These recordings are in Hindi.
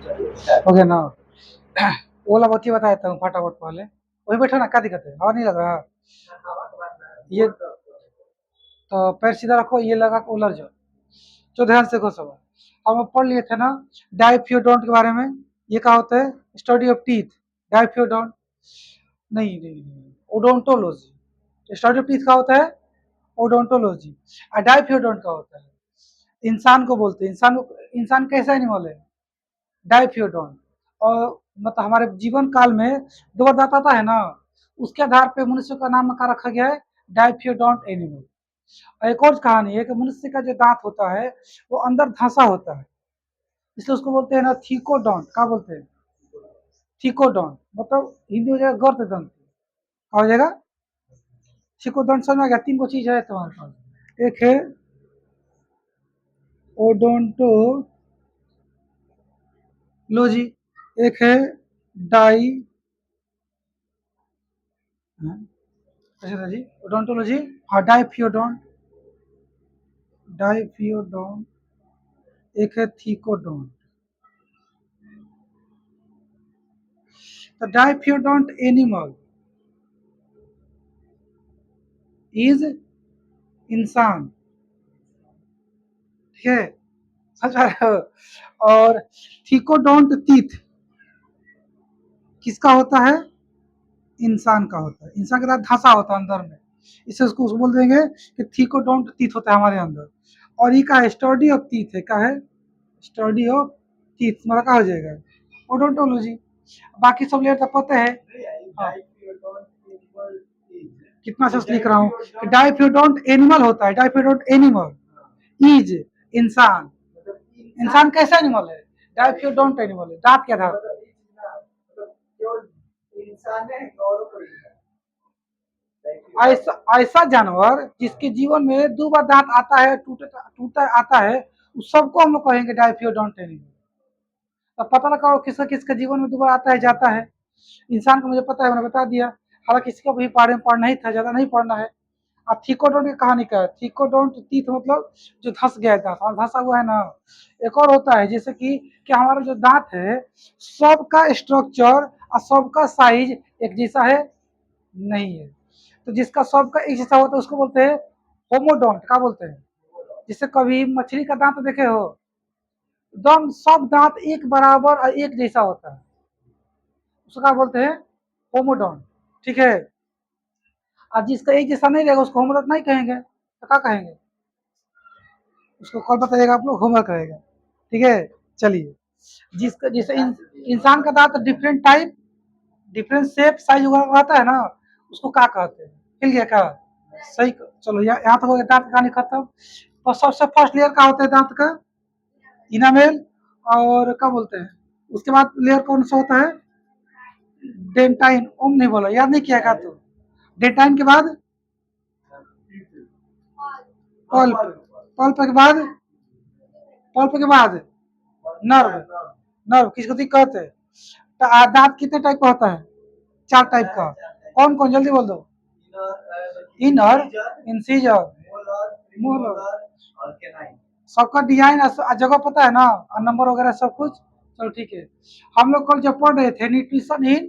हो गया ना। ओला बत्ती बता देता हूँ फटाफट पहले। वही बैठो ना, क्या दिक्कत है, हवा नहीं लग रहा? ये तो पैर सीधा रखो, ये लगा के उलझ जाओ। तो ध्यान से देखो सब, हम लोग पढ़ लिए थे ना डाइफियोडोंट के बारे में। ये क्या होता है? Study of teeth. डाइफियोडोंट नहीं नहीं नहीं, ओडोंटोलॉजी। स्टडी ऑफ टीथ का होता है ओडोंटोलॉजी। और डाइफियोडोंट का होता है, इंसान को बोलते हैं। इंसान कैसा एनिमल है? डाइफियोडोंट। और मतलब हमारे जीवन काल में दो बार दांत आता है ना, उसके आधार पे मनुष्य का नाम का रखा गया है डाइफियोडोंट एनिमल। और एक और कहानी है कि मनुष्य का जो दांत होता है वो अंदर धंसा होता है, इसलिए उसको बोलते हैं ना थीकोडोंट। क्या बोलते हैं? थीकोडोंट। मतलब हिंदी हो जाएगा गर्द दंत। क्या हो जाएगा? थीकोडोंट। समझ में आ गया? तीन को चीज है तुम्हारे पास। एक है ओडोंटोलॉजी, एक है डाई, अच्छा जी, ओडोंटोलॉजी। हाँ, डाइफियोडोंट। डाइफियोडोंट। एक है thecodont. The diaphyodont animal is इंसान। ठीक है, समझ आ रहे हो? और थीकोडोंट टीथ किसका होता है? इंसान का होता है। इंसान के साथ धंसा होता है अंदर में, इससे उसको बोल देंगे कि थीकोडोंट टीथ होता है हमारे अंदर। और ये का स्टडी ऑफ टीथ है। क्या है? Study of teeth. हमारा क्या हो जाएगा? ओडोंटोलॉजी। बाकी सब लेयर तो पता है। हाँ। कितना से लिख रहा हूँ, डाइफियोडोंट एनिमल होता है। डाइफियोडोंट एनिमल इज इंसान। इंसान कैसा एनिमल है? डाइफियोडोंट एनिमल है, दांत के आधार पर। ऐसा ऐसा जानवर जिसके जीवन में दो बार दांत आता है, टूटा आता है, उस सबको हम लोग कहेंगे डाइफियोडोंट एनिमल। अब पता लगा किसका किसका जीवन में दोबारा आता है जाता है। इंसान को मुझे पता है, मैंने बता दिया। हालांकि इसका भी बारे में पढ़ना ही था, ज्यादा नहीं पढ़ना है। अब थीकोडोंट की कहानी क्या है? थीकोडोंट टीथ मतलब जो धस गया है दांत, और धसा हुआ है ना। एक और होता है जैसे कि हमारा जो दांत है, सबका स्ट्रक्चर और सबका साइज एक जैसा है नहीं है। तो जिसका सबका एक जैसा होता है उसको बोलते हैं होमोडोंट। क्या बोलते हैं? जिससे कभी मछली का दांत देखे हो, एकदम सब दांत एक बराबर और एक जैसा होता है, उसको क्या बोलते हैं? होमोडोंट। ठीक है। और जिसका एक जैसा नहीं रहेगा उसको होमोडोंट नहीं कहेंगे, तो क्या कहेंगे? उसको कौन बताइएगा? आप लोग होमवर्क रहेगा। ठीक है, चलिए। जिसका जैसे इंसान का दांत different type, different shape, size वगैरह रहता है ना, उसको क्या कहते हैं? मिल गया क्या? सही। चलो यहाँ तक हो गया दांत का कहानी खत्म। तो सबसे फर्स्ट लेयर का होता है दांत का? इनामेल। और क्या बोलते हैं उसके बाद लेयर कौन सा होता है? डेंटाइन। ओम नहीं बोला, याद नहीं किया क्या? तो डेंटाइन के बाद पल्प। पल्प के बाद पल्प के बाद नर्व। नर्व किसको दिक्कत है? तो दांत कितने टाइप का होता है? चार टाइप का। कौन कौन, जल्दी बोल दो। Inner, incisor, molar. सबका डिजाइन जगह पता है ना, और नंबर वगैरह सब कुछ। चलो ठीक है। हम लोग कल जब पढ़ रहे थे न्यूट्रिशन इन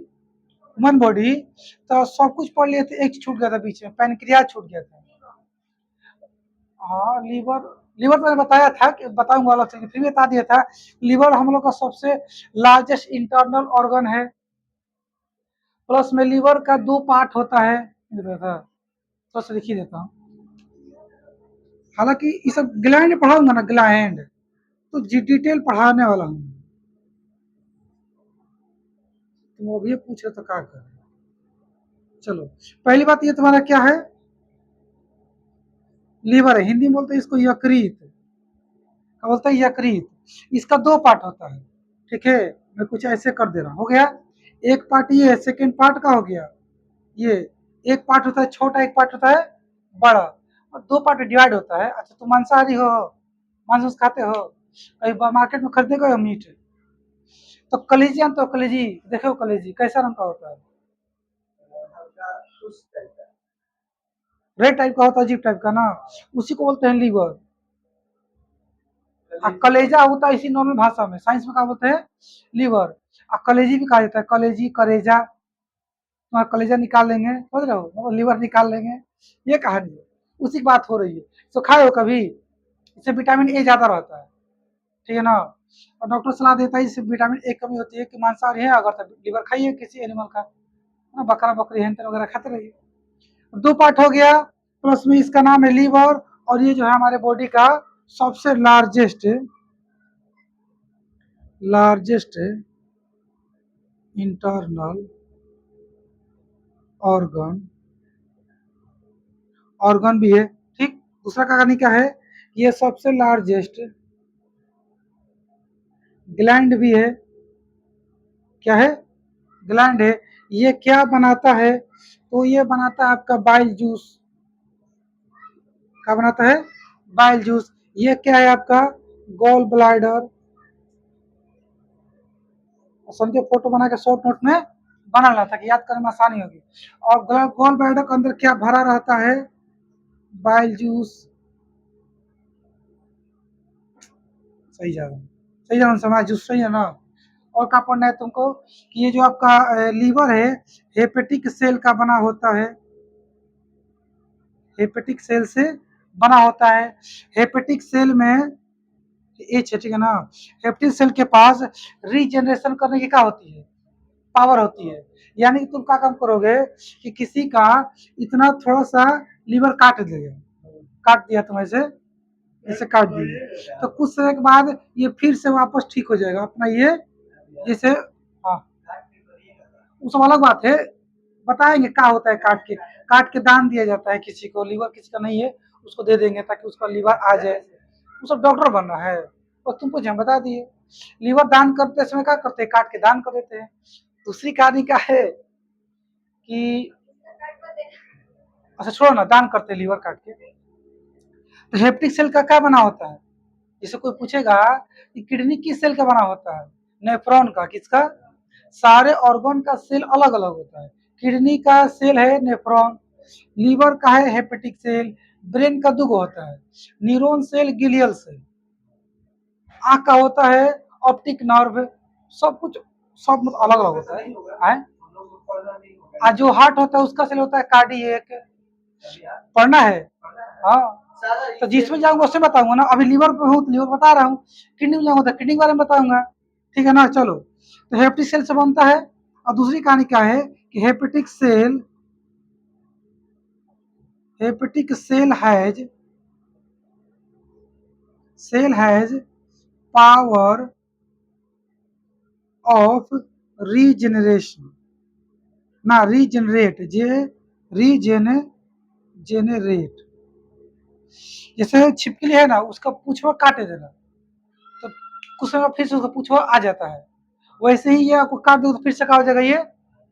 ह्यूमन बॉडी, तो सब कुछ पढ़ लिए थे, एक छूट गया था बीच में, पैनक्रियाज छूट गया था। हाँ, लीवर। लीवर तो मैंने बताया था कि बताऊंगा अलग से, फिर भी बता दिया था। लीवर हम लोग का सबसे लार्जेस्ट इंटरनल ऑर्गन है। प्लस में लीवर का दो पार्ट होता है। तो से लिख ही देता हूँ। हालांकि ये सब ग्लैंड पढ़ाऊंगा ना, ग्लैंड तो जी डिटेल पढ़ाने वाला हूँ। तुम वो भी पूछ रहे तो क्या कर। चलो, पहली बात ये तुम्हारा क्या है? लीवर है। हिंदी में बोलते हैं इसको यकृत। क्या बोलते हैं? यकृत। इसका दो पार्ट होता है। ठीक है, मैं कुछ ऐसे कर दे रहा हूँ। हो गया। एक पार्ट ये है, सेकेंड पार्ट का हो गया ये। एक पार्ट होता है छोटा, एक पार्ट होता है बड़ा, और दो पार्ट डिवाइड होता है। अच्छा, तुम मांसाहारी हो? मांस खाते हो? कहीं मार्केट में खरीदने गए हो मीट? तो कलेजी जानते हो? कलेजी देखो, कलेजी कैसा रंग का होता है? रेड टाइप का होता है, अजीब टाइप का ना। उसी को बोलते हैं लीवर। कलेजा होता है इसी नॉर्मल भाषा में, साइंस में क्या बोलते हैं लीवर। कलेजी भी कहा जाता है, कलेजी करेजा, तुम्हारा कलेजा निकाल लेंगे, समझ रहे हो, मतलब लीवर निकाल लेंगे, ये कहानी है, उसी की बात हो रही है। तो खाए हो कभी, इससे विटामिन ए ज्यादा रहता है, ठीक है ना। और डॉक्टर सलाह देता है इससे विटामिन ए कमी होती है कि मांसाहारी है अगर तो लीवर खाइए किसी एनिमल का, है ना, बकरा बकरी हेन वगैरह खाते रहिए। दो पार्ट हो गया, प्लस में इसका नाम है लीवर, और ये जो है हमारे बॉडी का सबसे लार्जेस्ट इंटरनल ऑर्गन भी है, ठीक। दूसरा कहानी क्या है, ये सबसे लार्जेस्ट ग्लैंड भी है, क्या है, ग्लैंड है। ये क्या बनाता है, तो ये बनाता है आपका बाइल जूस, क्या बनाता है, बाइल जूस। ये क्या है आपका, गॉल ब्लैडर, समझे, फोटो बना के शॉर्ट नोट में बना लेना था कि याद करने में आसानी होगी। और गॉल ब्लैडर के अंदर क्या भरा रहता है, बाइल जूस, सही जा रहा हूँ, सही जा रहा हूँ, समाज जूस सही है ना। और क्या पढ़ना है तुमको कि ये जो आपका लीवर है हेपेटिक सेल का बना होता है, हेपेटिक सेल से बना होता है। हेपेटिक सेल में एच है, ठीक है ना। हेपेटिक सेल के पास रीजनरेशन करने की क्या होती है, पावर होती है। यानी कि तुम क्या काम करोगे कि किसी का इतना थोड़ा सा लीवर काट देगा, काट दिया तुम ऐसे, ऐसे काट दिए तो कुछ समय के बाद ये फिर से वापस ठीक हो जाएगा अपना ये, जैसे, हाँ वो सब अलग बात है, बताएंगे क्या होता है, काट के दान दिया जाता है किसी को, लीवर किसी का नहीं है उसको दे देंगे ताकि उसका लीवर आ जाए, वो सब डॉक्टर बनना है, और तुमको हम बता दिए। लीवर दान करते समय क्या करते हैं, काट के दान कर देते हैं। दूसरी कहानी क्या है कि, अच्छा छोड़ो ना, दान करते हैं लीवर काट के। तो हेपेटिक सेल का क्या बना होता है, जैसे कोई पूछेगा कि किडनी किस सेल का बना होता है, नेफ्रॉन का, किसका, सारे ऑर्गन का सेल अलग अलग होता है। किडनी का सेल है नेफ्रॉन, लीवर का है हेपेटिक सेल, ब्रेन का दुगो होता है, न्यूरॉन सेल, गिलियल सेल, आंख का होता है ऑप्टिक नर्व, सब कुछ सब अलग अलग होता है। आज जो हार्ट होता है उसका सेल होता है कार्डियक, पढ़ना है, हाँ। तो जिसमें जाऊंगा उससे बताऊंगा ना, अभी लीवर पे हूँ तो लीवर बता रहा हूँ, किडनी में जाऊंगा तो किडनी के बारे में बताऊंगा, ठीक है ना। चलो, तो हेपेटिक सेल से बनता है। और दूसरी कहानी क्या है कि hepatic cell has power of regeneration, ना रीजनरेट, जेनरेट, जैसे छिपकली है ना, उसका पूछवा काटे देना तो कुछ समय फिर से उसका पूछवा आ जाता है, वैसे ही ये आपको काट दो तो फिर से क्या हो जाएगा, ये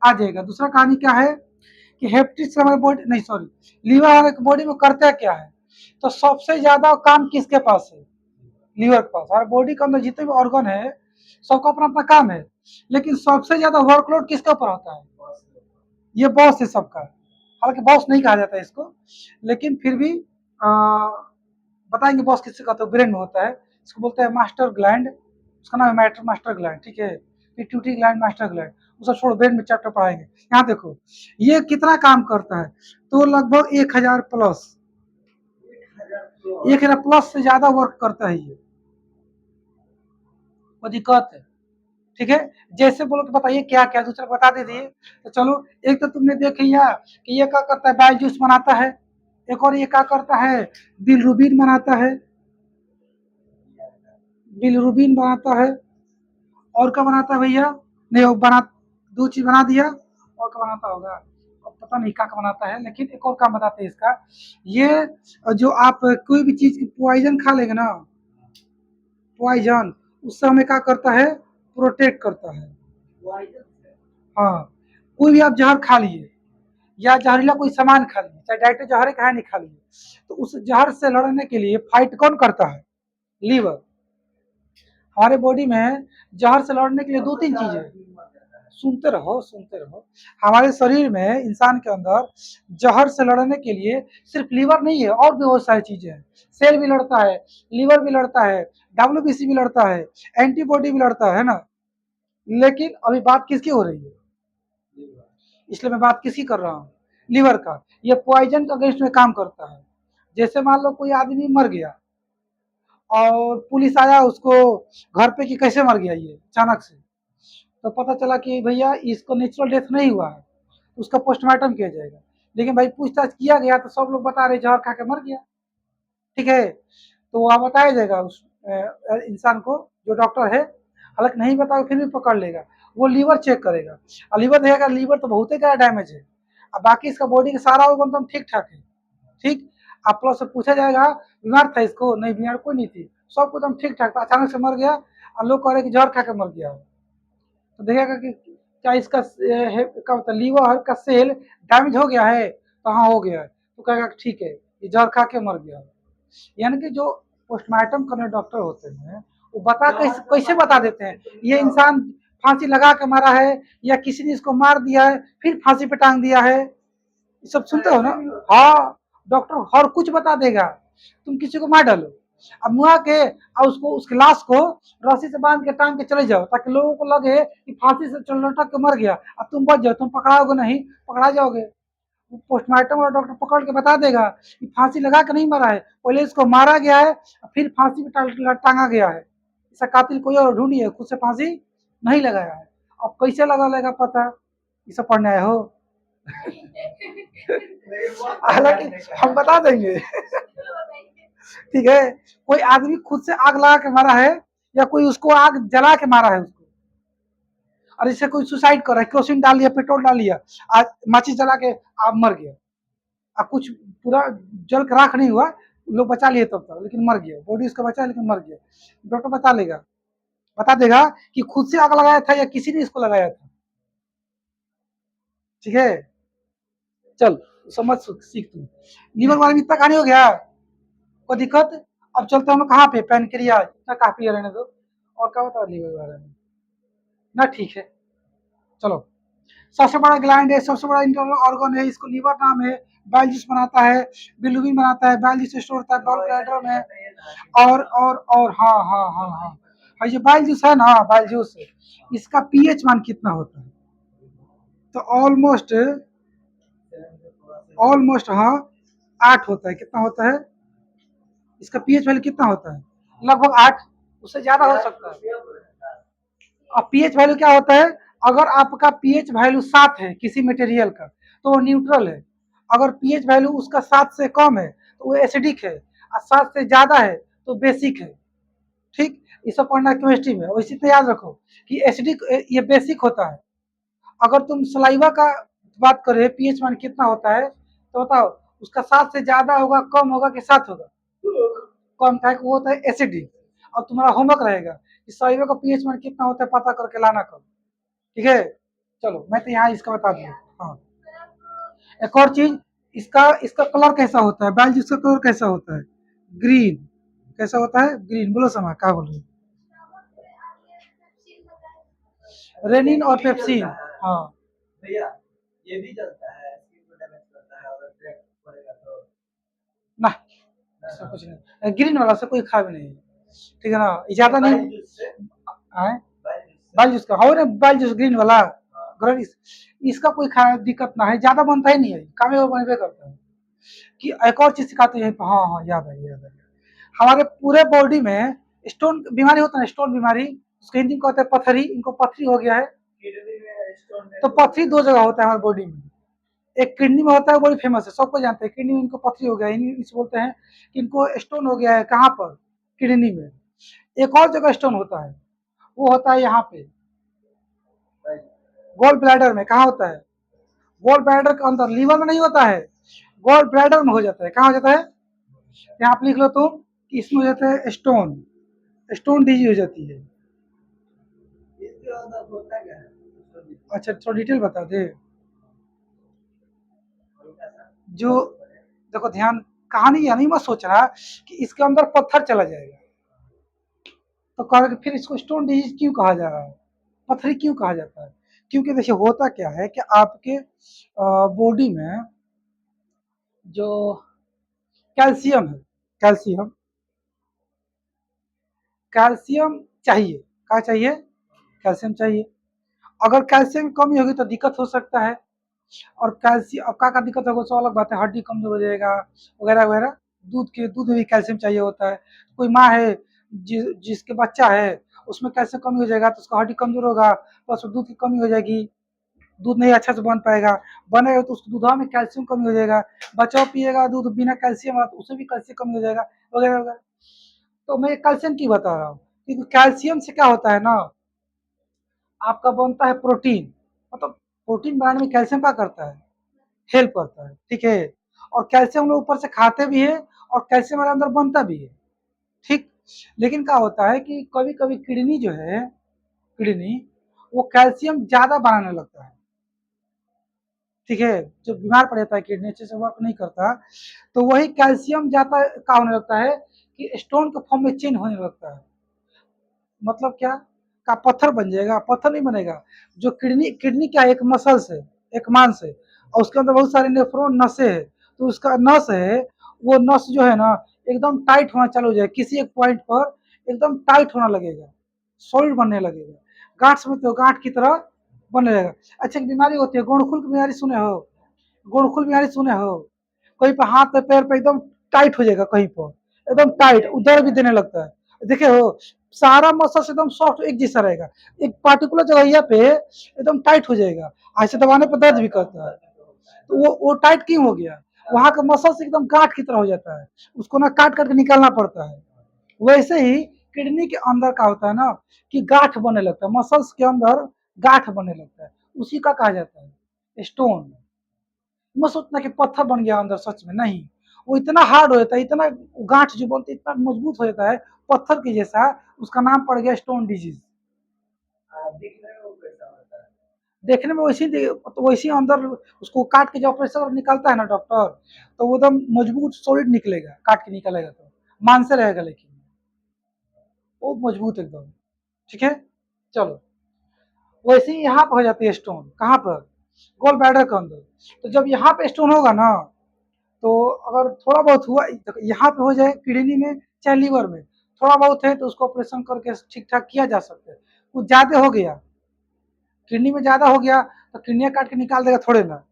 आ जाएगा। दूसरा कहानी क्या है कि हेपेटिक्स हमारे बॉडी, नहीं सॉरी, लीवर हमारे बॉडी में करता क्या है, तो सबसे ज्यादा काम किसके पास है, लीवर के पास। हमारे बॉडी के अंदर जितने भी ऑर्गन है सबका अपना अपना काम है, लेकिन सबसे ज्यादा वर्कलोड किसके ऊपर होता है, ये बॉस है सबका, हालांकि बॉस नहीं कहा जाता है इसको, लेकिन फिर भी बताएंगे बॉस किससे कहते हो, ब्रेन में होता है, इसको बोलते हैं मास्टर ग्लैंड, उसका नाम है मास्टर ग्लैंड, ठीक है, पिट्यूटरी ग्लैंड, मास्टर ग्लैंड, उसे छोड़ो, ब्रेन में चैप्टर पढ़ाएंगे। यहाँ देखो ये कितना काम करता है, तो लगभग 1000 प्लस, 1000 प्लस से ज्यादा वर्क करता है ये, वो दिक्कत है, ठीक है। जैसे बोलो कि बताइए क्या क्या, दूसरा बता दीजिए। तो चलो, एक तो तुमने देख लिया कि ये क्या करता है, बाइल जूस बनाता है, एक और ये क्या करता है, बिलरुबिन बनाता है, बिलरुबिन बनाता है, और क्या बनाता है भैया, नहीं वो बना, दो चीज बना दिया, और क्या बनाता होगा, पता नहीं क्या बनाता है, लेकिन एक और काम बताते हैं इसका, ये जो आप कोई भी चीज की पॉइजन खा लेंगे ना, पॉइजन, उससे हमें क्या करता है, प्रोटेक्ट करता है, हाँ। कोई भी आप जहर खा लिए या जहरीला कोई सामान खा लिए, चाहे डायरेक्ट जहर खाया नहीं खा लिए, तो उस जहर से लड़ने के लिए फाइट कौन करता है, लीवर। हमारे बॉडी में जहर से लड़ने के लिए दो तीन चीजें, सुनते रहो, सुनते रहो। हमारे शरीर में, इंसान के अंदर जहर से लड़ने के लिए सिर्फ लीवर नहीं है, और भी बहुत सारी चीजें हैं। सेल भी लड़ता है, लीवर भी लड़ता है, डब्ल्यूबीसी भी लड़ता है, एंटीबॉडी भी लड़ता है ना। लेकिन अभी बात किसकी हो रही है? इसलिए मैं बात किसकी कर रहा हूँ? लीवर का। ये पॉइजन के अगेंस्ट में काम करता है। जैसे मान लो कोई आदमी मर गया और पुलिस आया उसको घर पे कि कैसे मर गया ये अचानक से, तो पता चला कि भैया इसको नेचुरल डेथ नहीं हुआ है, उसका पोस्टमार्टम किया जाएगा। लेकिन भाई पूछताछ किया गया तो सब लोग बता रहे जहर खा के मर गया। ठीक है, तो वहाँ बताया जाएगा उस इंसान को, जो डॉक्टर है। हालांकि नहीं बताओ फिर भी पकड़ लेगा। वो लीवर चेक करेगा और लीवर देखेगा, लीवर तो बहुत ही ज़्यादा डैमेज है। अब बाकी इसका बॉडी का सारा ऑर्गन तो ठीक ठाक है। ठीक, आप प्लस से पूछा जाएगा बीमार था इसको, नहीं बीमार कोई नहीं थी, सब कुछ एकदम ठीक ठाक था, अचानक से मर गया और लोग कह रहे कि जहर खा के मर गया है। तो देखेगा कि क्या इसका क्या होता है, लीवर का सेल डैमेज हो गया है, तो हाँ हो गया है, तो कहेगा ठीक है ये जहर खा के मर गया है। यानी कि जो पोस्टमार्टम करने डॉक्टर होते हैं वो बता कैसे कैसे बता देते हैं ये इंसान फांसी लगा के मारा है या किसी ने इसको मार दिया है फिर फांसी पे टांग दिया है। ये सब सुनते हो ना? हाँ, डॉक्टर हर कुछ बता देगा। तुम किसी को मार डालो, अब मुआ के और उसको, उसके लाश को रस्सी से बांध के टांग के चले जाओ, ताकि लोगों को लगे कि फांसी से लटक के मर गया। अब तुम बच जाओ, तुम पकड़ाओगे नहीं, पकड़ा जाओगे। पोस्टमार्टम वाला डॉक्टर पकड़ के बता देगा कि फांसी लगा के नहीं मरा है, पहले इसको मारा गया है फिर फांसी पे टांगा गया है। इसका कातिल कोई और ढूंढिए, खुद से फांसी नहीं लगाया है। अब कैसे लगा लेगा पता? ये सब पढ़ने आए हो? हालांकि हम बता देंगे। ठीक है, कोई आदमी खुद से आग लगा के मारा है या कोई उसको आग जला के मारा है उसको, और इससे कोई सुसाइड कर रहा है, केरोसिन डाल लिया, पेट्रोल डाल लिया, आज माचिस जला के आप मर गया, अब कुछ पूरा जल के राख नहीं हुआ, लोग बचा लिए तब तक, लेकिन मर गया, बॉडी उसका बचा लेकिन मर गया। डॉक्टर बता लेगा, बता देगा कि खुद से आग लगाया था या किसी ने इसको लगाया था। ठीक है, चल समझ सीख तू। लीवर वाले में इतना कहानी हो गया, कोई दिक्कत? अब चलते हम कहाँ पे, पैनक्रियाज, इतना काफी है रहने दो। और क्या बता लीवर के बारे में ना? ठीक है, चलो। सबसे बड़ा ग्लैंड है, सबसे बड़ा इंटरनल ऑर्गन है, इसको लीवर नाम है। बाइल जूस बनाता है, बिलीरुबिन बनाता है, बाइल जूस स्टोर होता है गॉल ब्लैडर में। और हाँ हाँ हाँ हाँ हाँ, ये बाइल जूस है ना, बाइल जूस, इसका पीएच मान कितना होता है? तो ऑलमोस्ट, ऑलमोस्ट हाँ 8 होता है। कितना होता है इसका पीएच वैल्यू? कितना होता है? लगभग 8, उससे ज्यादा हो सकता है। अब पीएच वैल्यू क्या होता है? अगर आपका पीएच वैल्यू 7 है किसी मटेरियल का तो वो न्यूट्रल है। अगर पीएच वैल्यू उसका 7 से कम है तो वो एसिडिक है, और 7 से ज्यादा है तो बेसिक है। ठीक, ये सब पढ़ना केमिस्ट्री में। और इसी तरह याद रखो कि एसिडिक ये बेसिक होता है। अगर तुम सलाइवा का बात करें पीएच मान कितना होता है तो बताओ, उसका 7 से ज्यादा होगा, कम होगा कि 7 होगा? कम का वो होता है एसिडिक। अब तुम्हारा होमवर्क रहेगा कि सलाइवा का पीएच मान कितना होता है, पता करके लाना कल। ठीक है, चलो मैं तो यहाँ इसका बता दूँ। हाँ, एक और चीज, इसका इसका कलर कैसा होता है? बाइल इसका कलर कैसा होता है? ग्रीन। कैसा होता है? ग्रीन। बोलो समा क्या बोल रहे हो? रेनिन और पेप्सिन। हाँ भैया, ये भी चलता है, स्किन को डैमेज करता है अगर क्रैक पड़ेगा तो? ना, ऐसा कुछ नहीं, ग्रीन वाला से कोई खा भी नहीं। ठीक है ना, ज्यादा नहीं है। बाइल जूस का हो ना, बाइल जूस ग्रीन वाला, ग्रीन, इसका कोई दिक्कत ना है, ज्यादा बनता ही नहीं है, कामे और बनबे करता है। कि एक और चीज सिखाते हैं, हाँ हाँ याद है, याद है। हमारे पूरे बॉडी में स्टोन बीमारी होता है, स्टोन बीमारी, उसको हिंदी में कहते हैं पथरी। इनको पथरी हो गया है। तो पथरी 2 जगह होता है हमारे बॉडी में। एक किडनी में होता है, बड़ी फेमस है, सबको जानते हैं, किडनी में इनको पथरी हो गया है, इसे बोलते हैं कि इनको स्टोन हो गया है। कहाँ पर? किडनी में। एक और जगह स्टोन होता है, वो होता है यहाँ पे गॉल ब्लैडर में। कहाँ होता है? गॉल ब्लैडर के अंदर, लीवर में नहीं होता है, गॉल ब्लैडर में हो जाता है। कहाँ हो जाता है? यहाँ पे लिख लो तुम कि इसमें हो जाता है स्टोन, स्टोन डिजीज हो जाती है। अच्छा, थोड़ा डिटेल बता दे। जो देखो ध्यान, कहानी या नहीं मत सोच रहा कि इसके अंदर पत्थर चला जाएगा तो कह फिर इसको स्टोन डिजीज क्यों कहा जा रहा है, पत्थरी क्यों कहा जाता है? क्योंकि देखिए होता क्या है कि आपके बॉडी में जो कैल्शियम है, कैल्शियम कैल्शियम चाहिए, क्या चाहिए? कैल्शियम चाहिए। अगर कैल्शियम की कमी होगी तो दिक्कत हो सकता है। और कैल्शियम अब क्या दिक्कत होगा सो अलग बात है, हड्डी कमजोर हो जाएगा वगैरह वगैरह। दूध में भी कैल्शियम चाहिए होता है। कोई माँ है जिसके बच्चा है उसमें कैल्शियम कमी हो जाएगा तो उसका हड्डी कमजोर होगा, प्लस दूध की कमी हो जाएगी, दूध नहीं अच्छा से बन पाएगा, बनेगा तो उसको दूधा में कैल्शियम कमी हो जाएगा। बच्चा पिएगा दूध बिना कैल्शियम वाला तो उसे भी कैल्शियम कमी हो जाएगा वगैरह वगैरह। तो मैं कैल्शियम की बता रहा हूँ क्योंकि कैल्शियम से क्या होता है ना, आपका बनता है प्रोटीन। मतलब प्रोटीन बनाने में कैल्शियम क्या करता है, हेल्प करता है, ठीक है। और कैल्शियम लोग ऊपर से खाते भी है और कैल्शियम हमारे अंदर बनता भी है, ठीक। लेकिन क्या होता है कि कभी कभी किडनी जो है, किडनी वो कैल्शियम ज्यादा बनाने लगता है, ठीक है। जो बीमार पड़ जाता है किडनी अच्छे से वर्क नहीं करता तो वही कैल्शियम ज्यादा का होने लगता है कि स्टोन के फॉर्म में चेंज होने लगता है। मतलब क्या, का पत्थर बन जाएगा, पत्थर नहीं बनेगा। जो किडनी किडनी क्या है, एक मसल्स है, एक मांस है, और उसके अंदर बहुत सारे नेफ्रॉन नसें है। तो उसका नस है, वो नस जो है ना एकदम टाइट होना चालू हो जाएगा, किसी एक पॉइंट पर एकदम टाइट होना लगेगा, सॉलिड बनने लगेगा, गांठ समझते हो, गांठ की तरह बनने लगेगा। अच्छा एक बीमारी होती है गुणखुल की बीमारी, सुने हो? गुणखुल बीमारी सुने हो? कहीं पे हाथ पे पैर पे एकदम टाइट हो जाएगा, कहीं पर एकदम टाइट, दर्द भी देने लगता है, देखे हो? सारा मसल एकदम सॉफ्ट एक जैसा रहेगा, एक पार्टिकुलर जगह पे एकदम टाइट हो जाएगा, ऐसे दबाने पर दर्द भी करता है। तो वो टाइट क्यों हो गया? वहां का मसल से एकदम गांठ की तरह हो जाता है, उसको ना काट करके निकालना पड़ता है। वैसे ही किडनी के अंदर का होता है ना कि गांठ बनने लगता है, मसल्स के अंदर गांठ बनने लगता है, उसी का कहा जाता है स्टोन। मत सोचना कि पत्थर बन गया अंदर, सच में नहीं। वो इतना हार्ड हो जाता है, इतना गांठ जो बोलते इतना मजबूत हो जाता है पत्थर के जैसा, उसका नाम पड़ गया स्टोन डिजीज। देखने में वैसी तो वैसे अंदर उसको काट के जो ऑपरेशन निकालता है ना डॉक्टर, तो वो एकदम मजबूत सॉलिड निकलेगा, काट के निकलेगा तो मान से रहेगा, लेकिन वो मजबूत एकदम, ठीक है। चलो, वैसे ही यहाँ पर हो जाती है स्टोन, कहाँ पर? गोल बैडर के अंदर। तो जब यहाँ पे स्टोन होगा ना, तो अगर थोड़ा बहुत हुआ तो यहाँ पे हो जाए किडनी में चाहे लीवर में, थोड़ा बहुत है तो उसको ऑपरेशन करके ठीक ठाक किया जा सकता है। कुछ ज्यादा हो गया, किडनी में ज्यादा हो गया तो किडनियाँ काट के निकाल देगा थोड़े ना,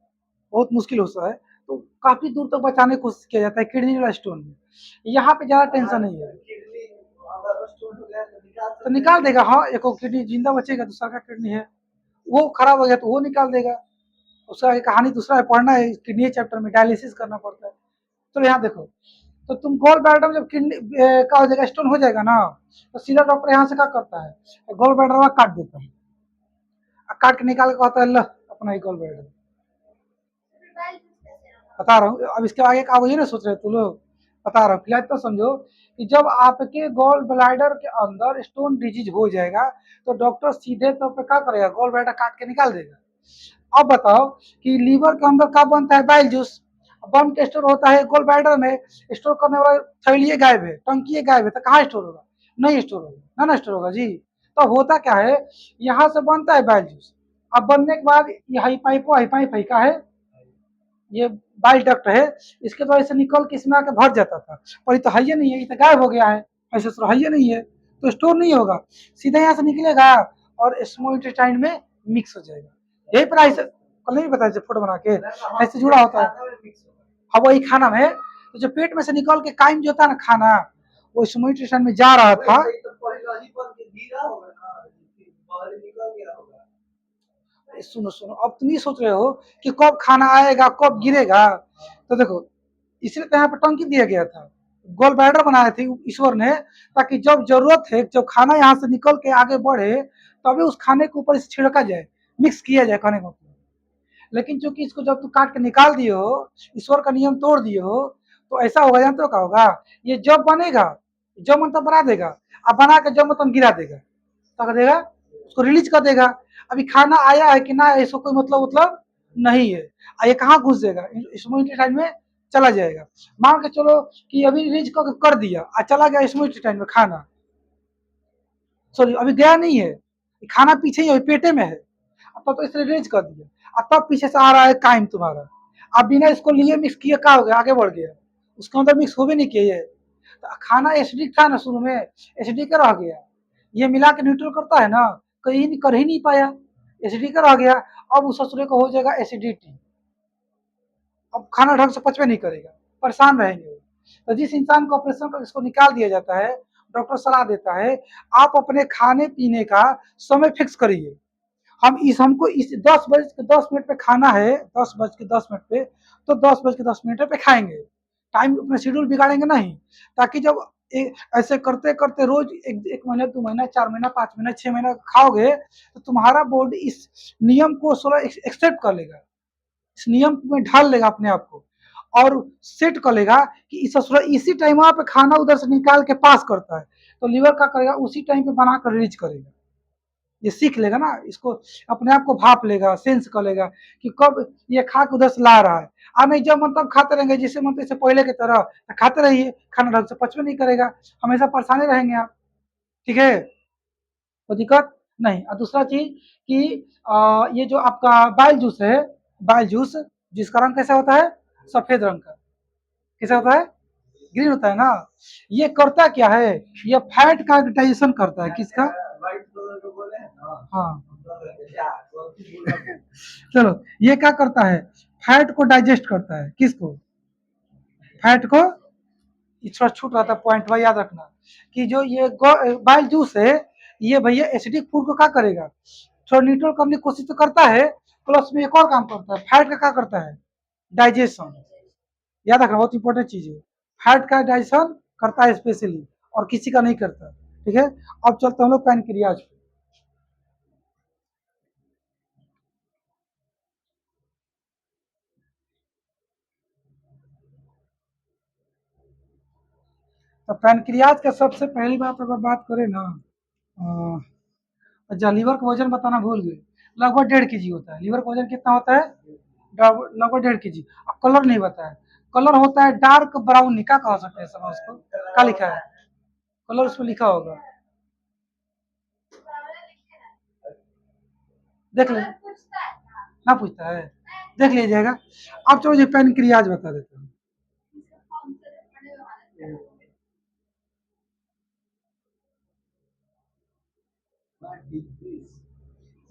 बहुत मुश्किल होता है। तो काफी दूर तक बचाने की कोशिश किया जाता है किडनी वाला स्टोन में। यहाँ पे ज्यादा टेंशन नहीं है, तो निकाल देगा। हाँ, एक किडनी जिंदा बचेगा, दूसरा का किडनी है वो खराब हो गया तो वो निकाल देगा। उसका एक कहानी दूसरा है, पढ़ना है किडनी चैप्टर में, डायलिसिस करना पड़ता है। तो यहाँ देखो, तो तुम गोल ब्लैडर में जब किडनी का हो जाएगा, स्टोन हो जाएगा ना, तो सीधा डॉक्टर यहाँ से क्या करता है, गोल ब्लैडर में काट देता है, काट के निकाल के कहता है लो अपना ही गोल ब्लैडर। बता रहा हूँ, अब इसके आगे का वही ना सोच रहे तू लोग, बता रहा हूँ, फिलहाल तो समझो कि जब आपके गोल ब्लैडर के अंदर स्टोन डिजीज हो जाएगा तो डॉक्टर सीधे तौर पे क्या करेगा, गोल ब्लैडर काट के निकाल देगा। अब बताओ कि लीवर के अंदर क्या बनता है, बाइल जूस बन के स्टोर होता है गोल ब्लैडर में। स्टोर करने वाला थैलिए गायब है, टंकी गायब है, तो कहाँ स्टोर होगा? नहीं स्टोर होगा ना, स्टोर होगा जी। तो होता क्या है, यहाँ से बनता है बाइल जूस। अब बनने के बाद ये हाई पाइप का है, ये बाइल डक्ट है, इसके द्वारा से निकल के इसमें आके भर जाता था, पर ये तो है ही नहीं है, ये तो गायब हो गया है, ऐसे तो है ही नहीं है, तो स्टोर नहीं होगा, सीधा यहाँ से निकलेगा और स्मॉल इंटेस्टाइन में मिक्स हो जाएगा। यही पर ऐसे कल नहीं बताया फोटो बना के ऐसे जुड़ा होता है। हाँ वही खाना में, तो जो पेट में से निकल के काइम जो था ना खाना, वो स्मॉल इंटेस्टाइन में जा रहा था। सुनो सुनो, अब तुम ये सोच रहे हो कि कब खाना आएगा कब गिरेगा, तो देखो इसलिए तो यहाँ पर टंकी दिया गया था, गोल बैडर बनाए थे ईश्वर ने, ताकि जब जरूरत है, जब खाना यहाँ से निकल के आगे बढ़े तभी उस खाने के ऊपर छिड़का जाए, मिक्स किया जाए खाने को। लेकिन चूंकि इसको जब तू काट के निकाल दिए हो, ईश्वर का नियम तोड़ दिए हो, तो ऐसा होगा, जानते हो क्या होगा, ये जब बनेगा, जब मन तब बना देगा, अब बना के जब मन गिरा देगा, क्या कर देगा, उसको रिलीज कर देगा। अभी खाना आया है कि ना, इसको कोई मतलब नहीं है, ये कहाँ घुस जाएगा, स्मूथ टाइम में चला जाएगा। मान के चलो कि अभी रिलीज कर दिया और चला गया स्मूथ टाइम में खाना, सॉरी अभी गया नहीं है, खाना पीछे ही है, पेटे में है, अब तो इसने रिलीज कर दिया, अब तब पीछे से आ रहा है काइम तुम्हारा। अब बिना इसको लिए मिक्स किए क्या हो गया, आगे बढ़ गया, उसके अंदर मिक्स हो भी नहीं किए ये। तो खाना एसिडिक था ना शुरू में, एसिडिक रह गया, ये मिला के न्यूट्रल करता है ना, कहीं नहीं कर ही नहीं पाया, एसिडिक रह गया। अब उस ससुरे को हो जाएगा एसिडिटी, अब खाना ढंग से पचवे नहीं करेगा, परेशान रहेंगे। तो जिस इंसान को ऑपरेशन कर इसको निकाल दिया जाता है, डॉक्टर सलाह देता है आप अपने खाने पीने का समय फिक्स करिए। हमको इस 10 बज के 10 मिनट पे खाना है, 10 बज के 10 मिनट पे, तो 10 बज के 10 मिनट पे खाएंगे। टाइम अपना शेड्यूल बिगाड़ेंगे नहीं, ताकि जब ऐसे करते करते रोज एक महीना 2 महीना 4 महीना 5 महीना 6 महीना खाओगे, तो तुम्हारा बॉडी इस नियम को एक्सेप्ट कर लेगा, इस नियम में ढाल लेगा अपने आप को, और सेट कर लेगा कि इस इसी टाइम पे खाना उधर से निकाल के पास करता है, तो लीवर क्या करेगा, उसी टाइम पे बना कर रिलीज करेगा। ये सीख लेगा ना, इसको अपने आप को भाप लेगा, सेंस कर लेगा कि कब ये खा के उधर से ला रहा है। और नहीं जब मन तब खाते रहेंगे, जिससे मन इससे पहले की तरह खाते रहिए, खाना ढंग से पचवे नहीं करेगा, हमेशा परेशानी रहेंगे आप। ठीक है, कोई दिक्कत नहीं। और दूसरा चीज कि ये जो आपका बाइल जूस है, बाइल जूस जिसका रंग कैसा होता है, सफेद रंग का, कैसा होता है, ग्रीन होता है ना। ये करता क्या है, ये फैट का डाइजेशन करता है, किसका, हाँ चलो, ये क्या करता है, फैट को डाइजेस्ट करता है, किसको, फैट को। ये थोड़ा छूट रहा था पॉइंट, भाई याद रखना कि जो ये बाइल जूस है, ये भैया एसिडिक फूड को क्या करेगा, थोड़ा न्यूट्रल करने की कोशिश तो करता है, प्लस में एक और काम करता है, फैट का क्या करता है, डाइजेशन। याद रखना, बहुत इंपॉर्टेंट चीज है, फैट का डाइजेशन करता है स्पेशली, और किसी का नहीं करता। ठीक है, अब चलते हम लोग पैनक्रियाज पे। तो पैनक्रियाज का सबसे पहली बात अगर बात करें ना, अच्छा लीवर का वजन बताना भूल गए, लगभग 1.5 kg होता है, लीवर का वजन कितना होता है, लगभग 1.5 kg। अब कलर नहीं बताया, कलर होता है डार्क ब्राउन, क्या कह सकते हैं सर उसको, क्या लिखा है, कलर उसमें लिखा होगा, देख ले, ना पूछता है, देख लीजिएगा। अब चलो ये पैनक्रियाज बता देता हूँ।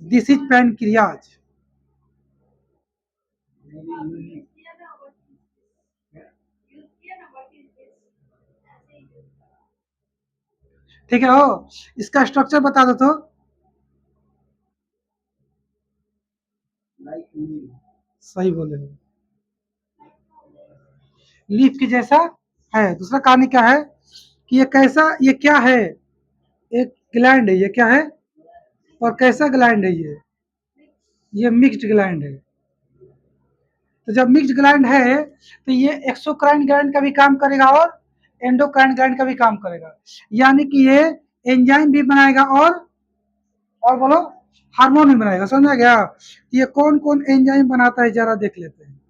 This is pancreas. ठीक है, हो इसका स्ट्रक्चर बता दो तो, सही बोले हो, लीफ के जैसा है। दूसरा कहानी क्या है कि ये कैसा, ये क्या है, एक ग्लैंड है, ये क्या है, और कैसा ग्लैंड है ये मिक्स्ड ग्लैंड है। तो जब मिक्स्ड ग्लैंड है, तो ये एक्सोक्राइन ग्लैंड का भी काम करेगा और एंडोक्राइन ग्लैंड का भी काम करेगा, यानी कि ये एंजाइम भी बनाएगा, और बोलो हार्मोन भी बनाएगा, समझा गया। ये कौन कौन एंजाइम बनाता है जरा देख लेते हैं।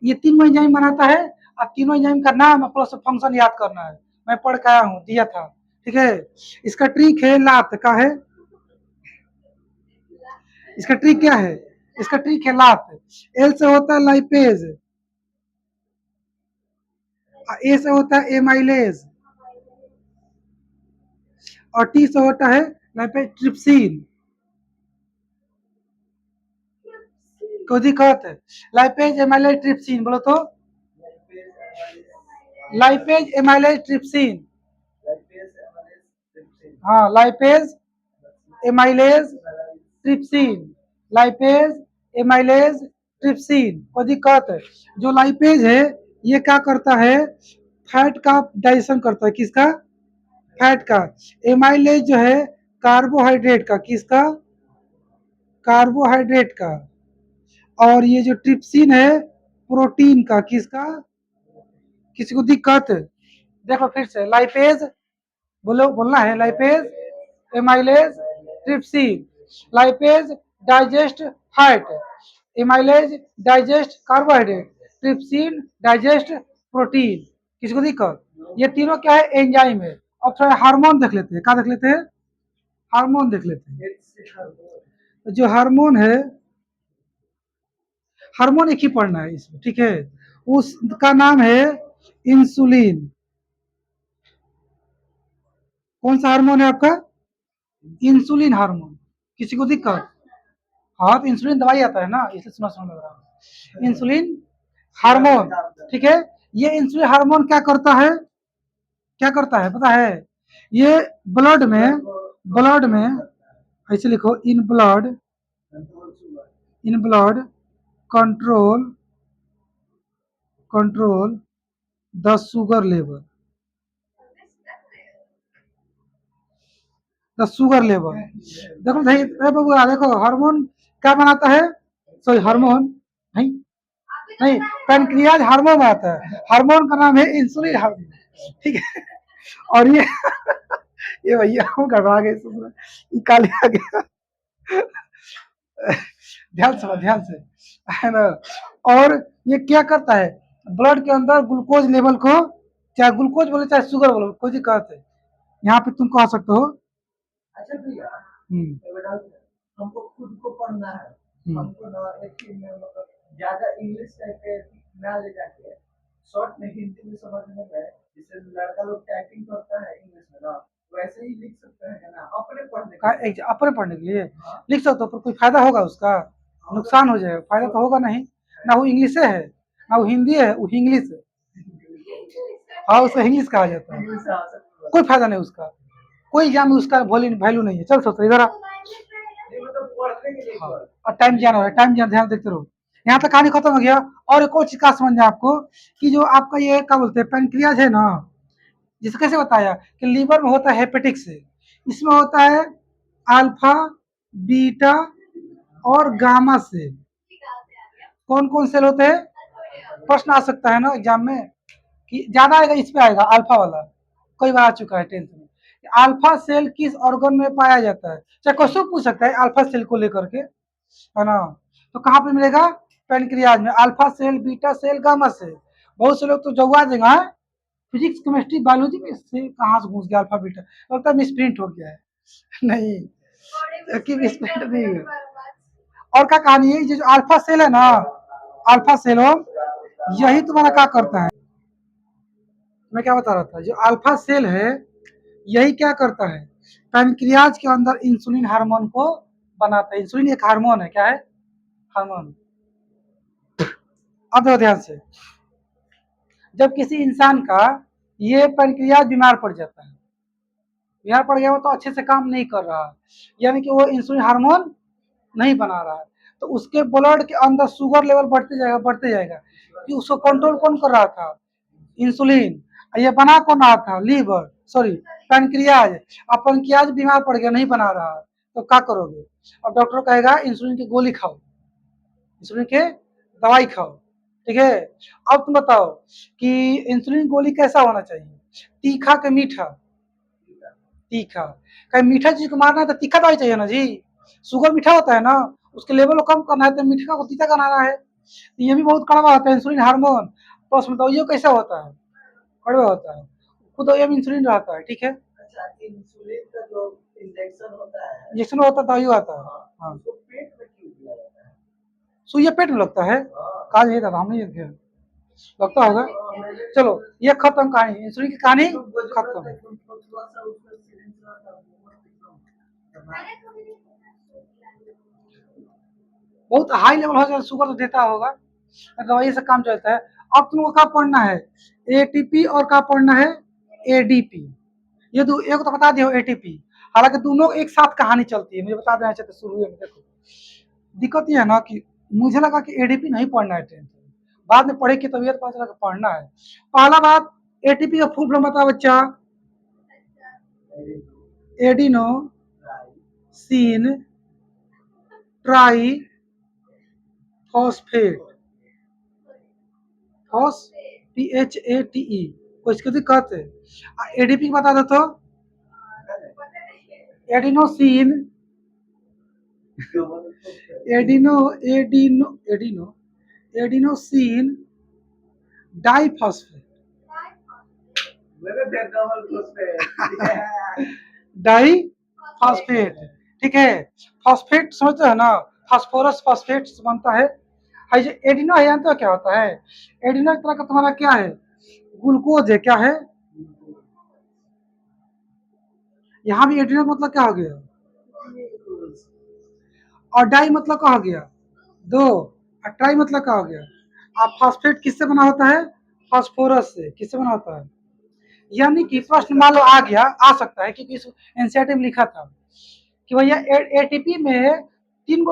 ये तीनों एंजाइम बनाता है, और तीनों एंजाइम का नाम प्लस फंक्शन याद करना है, मैं पढ़ के आया हूँ, दिया था। ठीक है, इसका ट्रिक है, लात का है, इसका ट्रिक क्या है, इसका ट्रिक है लात। एल से होता है लाइपेज, ए से होता है एमाइलेज, और टी से होता है लाइपेज ट्रिप्सिन। कोई दिक्कत है, लाइपेज एमाइलेज ट्रिप्सिन बोलो तो, लाइपेज एमाइलेज ट्रिप्सिन, हाँ lipase amylase trypsin, lipase amylase trypsin. कोई दिक्कत है, जो लाइपेज है ये क्या करता है, फैट का डाइजेशन करता है, किसका, फैट का। एमाइलेज जो है कार्बोहाइड्रेट का, किसका, कार्बोहाइड्रेट का। और ये जो ट्रिप्सिन है प्रोटीन का, किसका, किसी को दिक्कत, देखो फिर से, लाइपेज बोलो, बोलना है, lipase amylase trypsin, lipase digest fat, amylase digest carbohydrate, trypsin digest protein. किसी को दिक्कत, ये तीनों क्या है, एंजाइम है। अब थोड़ा हार्मोन देख लेते हैं, क्या देख लेते हैं, हार्मोन देख लेते हैं। जो हार्मोन है, हार्मोन एक ही पढ़ना है इसमें, ठीक है। उसका नाम है इंसुलिन। कौन सा हार्मोन है आपका? Insulin hormone. किसी को दिक्कत? हाँ, तो इंसुलिन दवाई आता है ना, इसलिए सुना सुना लग रहा है। इंसुलिन हार्मोन, ठीक है। ये इंसुलिन हार्मोन क्या करता है, क्या करता है पता है? ये ब्लड में, ब्लड में ऐसे लिखो, in blood, in blood control, control the sugar level, the sugar level. देखो भाई, बबुआ देखो, हार्मोन क्या बनाता है? सॉरी, हार्मोन नहीं, नहीं, पैनक्रियाज हार्मोन बनाता है। हार्मोन का नाम है इंसुलिन हार्मोन, ठीक है। और ये भैया हम घबरा गए, ये काले आ गया। ध्यान से, ध्यान से, है ना। और ये क्या करता है? ब्लड के अंदर ग्लूकोज लेवल को, चाहे ग्लूकोज बोले चाहे शुगर बोलो, कोई दिक्कत है, यहाँ पे तुम कह सकते हो। अच्छा भैया, हमको खुद को पढ़ना है, हमको ना एक मतलब ज्यादा इंग्लिश टाइप ना ले जाके शॉर्ट में हिंदी में समझने में, जैसे लड़का लोग टाइपिंग करता है इंग्लिश में ना, वैसे ही लिख सकते हैं ना, अपने पढ़ने के, अपने पढ़ने के लिए लिख सकते हो, पर कोई फायदा होगा उसका? नुकसान हो जाएगा, फायदा तो होगा नहीं ना। वो इंग्लिश है ना, वो हिंदी है, वो इंग्लिश है। हाँ, उसको इंग्लिश कहा जाता है, कोई फायदा नहीं उसका, कोई एग्जाम में उसका वैल्यू नहीं है। चल सोचो इधर आ। हाँ, और टाइम ज्यादा हो रहा है, टाइम ज्यादा, ध्यान देखते रहो। यहाँ पे कहानी खत्म हो गया। और एक और चीज का समझना है आपको, कि जो आपका ये क्या बोलते हैं, पेनक्रियाज है ना, जिसे कैसे बताया कि लीवर में होता है हेपेटिक से, इसमें होता है अल्फा, बीटा और गामा से। कौन कौन सेल होते हैं? प्रश्न आ सकता है ना एग्जाम में, कि ज्यादा आएगा इस पे आएगा, अल्फा वाला कई बार आ चुका है टेंथ में। अल्फा सेल किस ऑर्गन में पाया जाता है? चाहे क्वेश्चन पूछ सकता है अल्फा सेल को लेकर के, है ना। तो कहाँ पे मिलेगा? पेनक्रियाज में। Alpha cell, beta cell, gamma cell. बहुत से लोग तो जवा देगा, फिजिक्स केमिस्ट्री बायोलॉजी में से कहाँ से घुस गया अल्फा बीटा, लगता है मिसप्रिंट हो गया है। नहीं, कि मिसप्रिंट नहीं है। और क्या कहानी है, ये जो अल्फा सेल है ना, अल्फा सेल हो, यही तुम्हारा क्या करता है, मैं क्या बता रहा था, जो अल्फा सेल है यही क्या करता है, पैनक्रियाज के अंदर इंसुलिन हार्मोन को बनाता है। इंसुलिन एक हार्मोन है, क्या है? हार्मोन। अब देखो ध्यान से, जब किसी इंसान का ये पैनक्रियाज बीमार पड़ जाता है, बीमार पड़ गया, वो तो अच्छे से काम नहीं कर रहा है, यानी कि वो इंसुलिन हार्मोन नहीं बना रहा है, तो उसके ब्लड के अंदर शुगर लेवल बढ़ते जाएगा, बढ़ते जाएगा। कि उसको कंट्रोल कौन कर रहा था? इंसुलिन। ये बना कौन रहा था? Liver, sorry, pancreas. अब पैनक्रियाज बीमार पड़ गया, नहीं बना रहा, तो क्या करोगे? अब डॉक्टर कहेगा इंसुलिन की गोली खाओ, इंसुलिन के दवाई खाओ, ठीक है। अब तुम बताओ कि इंसुलिन गोली कैसा होना चाहिए, तीखा के मीठा? तीखा। कहीं मीठा चीज को मारना है तो तीखा दवाई चाहिए ना जी। शुगर मीठा होता है ना, उसके लेवल को कम करना है तो मीठा को तीखा बनाना है। ये भी बहुत कड़वा होता है इंसुलिन हार्मोन। तो उसमें बताओ ये कैसा होता है? कड़वा होता है। खुद ये इंसुलिन रहता है, ठीक है। अच्छा, इंसुलिन का जो इंजेक्शन होता है, इंजेक्शन होता है दवाई आता है। हाँ, पेट में क्यों दिया जाता है? सुइया पेट में लगता है? कहा नहीं था, हम नहीं देखे, लगता होगा। चलो ये खत्म कहानी, इंसुलिन की कहानी खत्म। बहुत हाई लेवल हो जाए शुगर तो देता होगा, दवाई से काम चलता है। अब तुमको क्या पढ़ना है? एटीपी और क्या पढ़ना है? एडीपी। ये दो, एक तो बता दियो एटीपी, हालांकि दोनों एक साथ कहानी चलती है, मुझे बता देना चाहिए शुरू में। देखो दिक्कत ये है ना कि मुझे लगा कि एडीपी नहीं पढ़ना है टेंथ में, बाद में पढ़े की तबीयत पता चला पढ़ना है। पहला बात, एटीपी का फुल फॉर्म बता बच्चा। Adenosine triphosphate, phos PHATE, को इसकी दिक्कत है। एडीपी बता दो तो, adenosine, adeno adeno adeno adenosine diphosphate, diphosphate, ठीक है। फॉस्फेट समझते हैं ना, फास्फोरस फॉस्फेट बनता है। जो एडिनो है जानते हो क्या होता है? एडिनो एक तरह का तुम्हारा क्या है, ग्लूकोज है, क्या है? यहाँ भी एडिनो मतलब क्या हो गया, और डाई मतलब क्या हो गया, दो, और ट्राई मतलब क्या हो गया। अब फॉस्फेट किससे बना होता है? फास्फोरस से। किससे बना होता है? यानी कि प्रश्न मान लो आ गया, आ सकता है क्योंकि इस एनसीईआरटी में लिखा था कि भैया एटीपी में तीन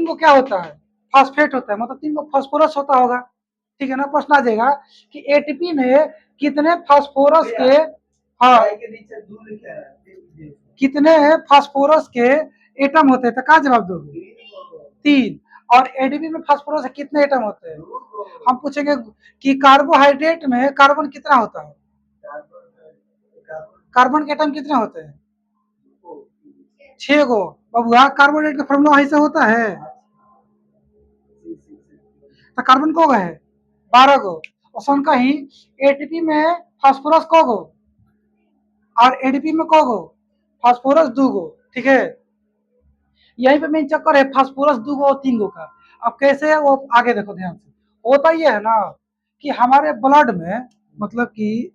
गो क्या होता है, फॉस्फेट होता है, मतलब तीन गो फास्फोरस होता होगा। ठीक है ना, प्रश्न आ जाएगा कि एटीपी में कितने फास्फोरस के, हाँ, कितने फास्फोरस के एटम होते हैं, तो क्या जवाब दोगे? तीन। और एडीपी में फास्फोरस कितने एटम होते हैं? हम पूछेंगे कि कार्बोहाइड्रेट में कार्बन कितना होता है, कार्बन के एटम कितने होते हैं? 6 गो। बबुआ कार्बोहाइड्रेट का फॉर्मूला ऐसा होता है, तो कार्बन को है 12 गो। और सुन कहीं एटीपी में फास्फोरस को गो, और एडीपी में को गो, फास्फोरस 2 गो। ठीक है, यहीं पे मेन चक्कर है फास्फोरस 2 गो और 3 गो का। अब कैसे है वो आगे देखो ध्यान से। होता ये है ना कि हमारे ब्लड में, मतलब कि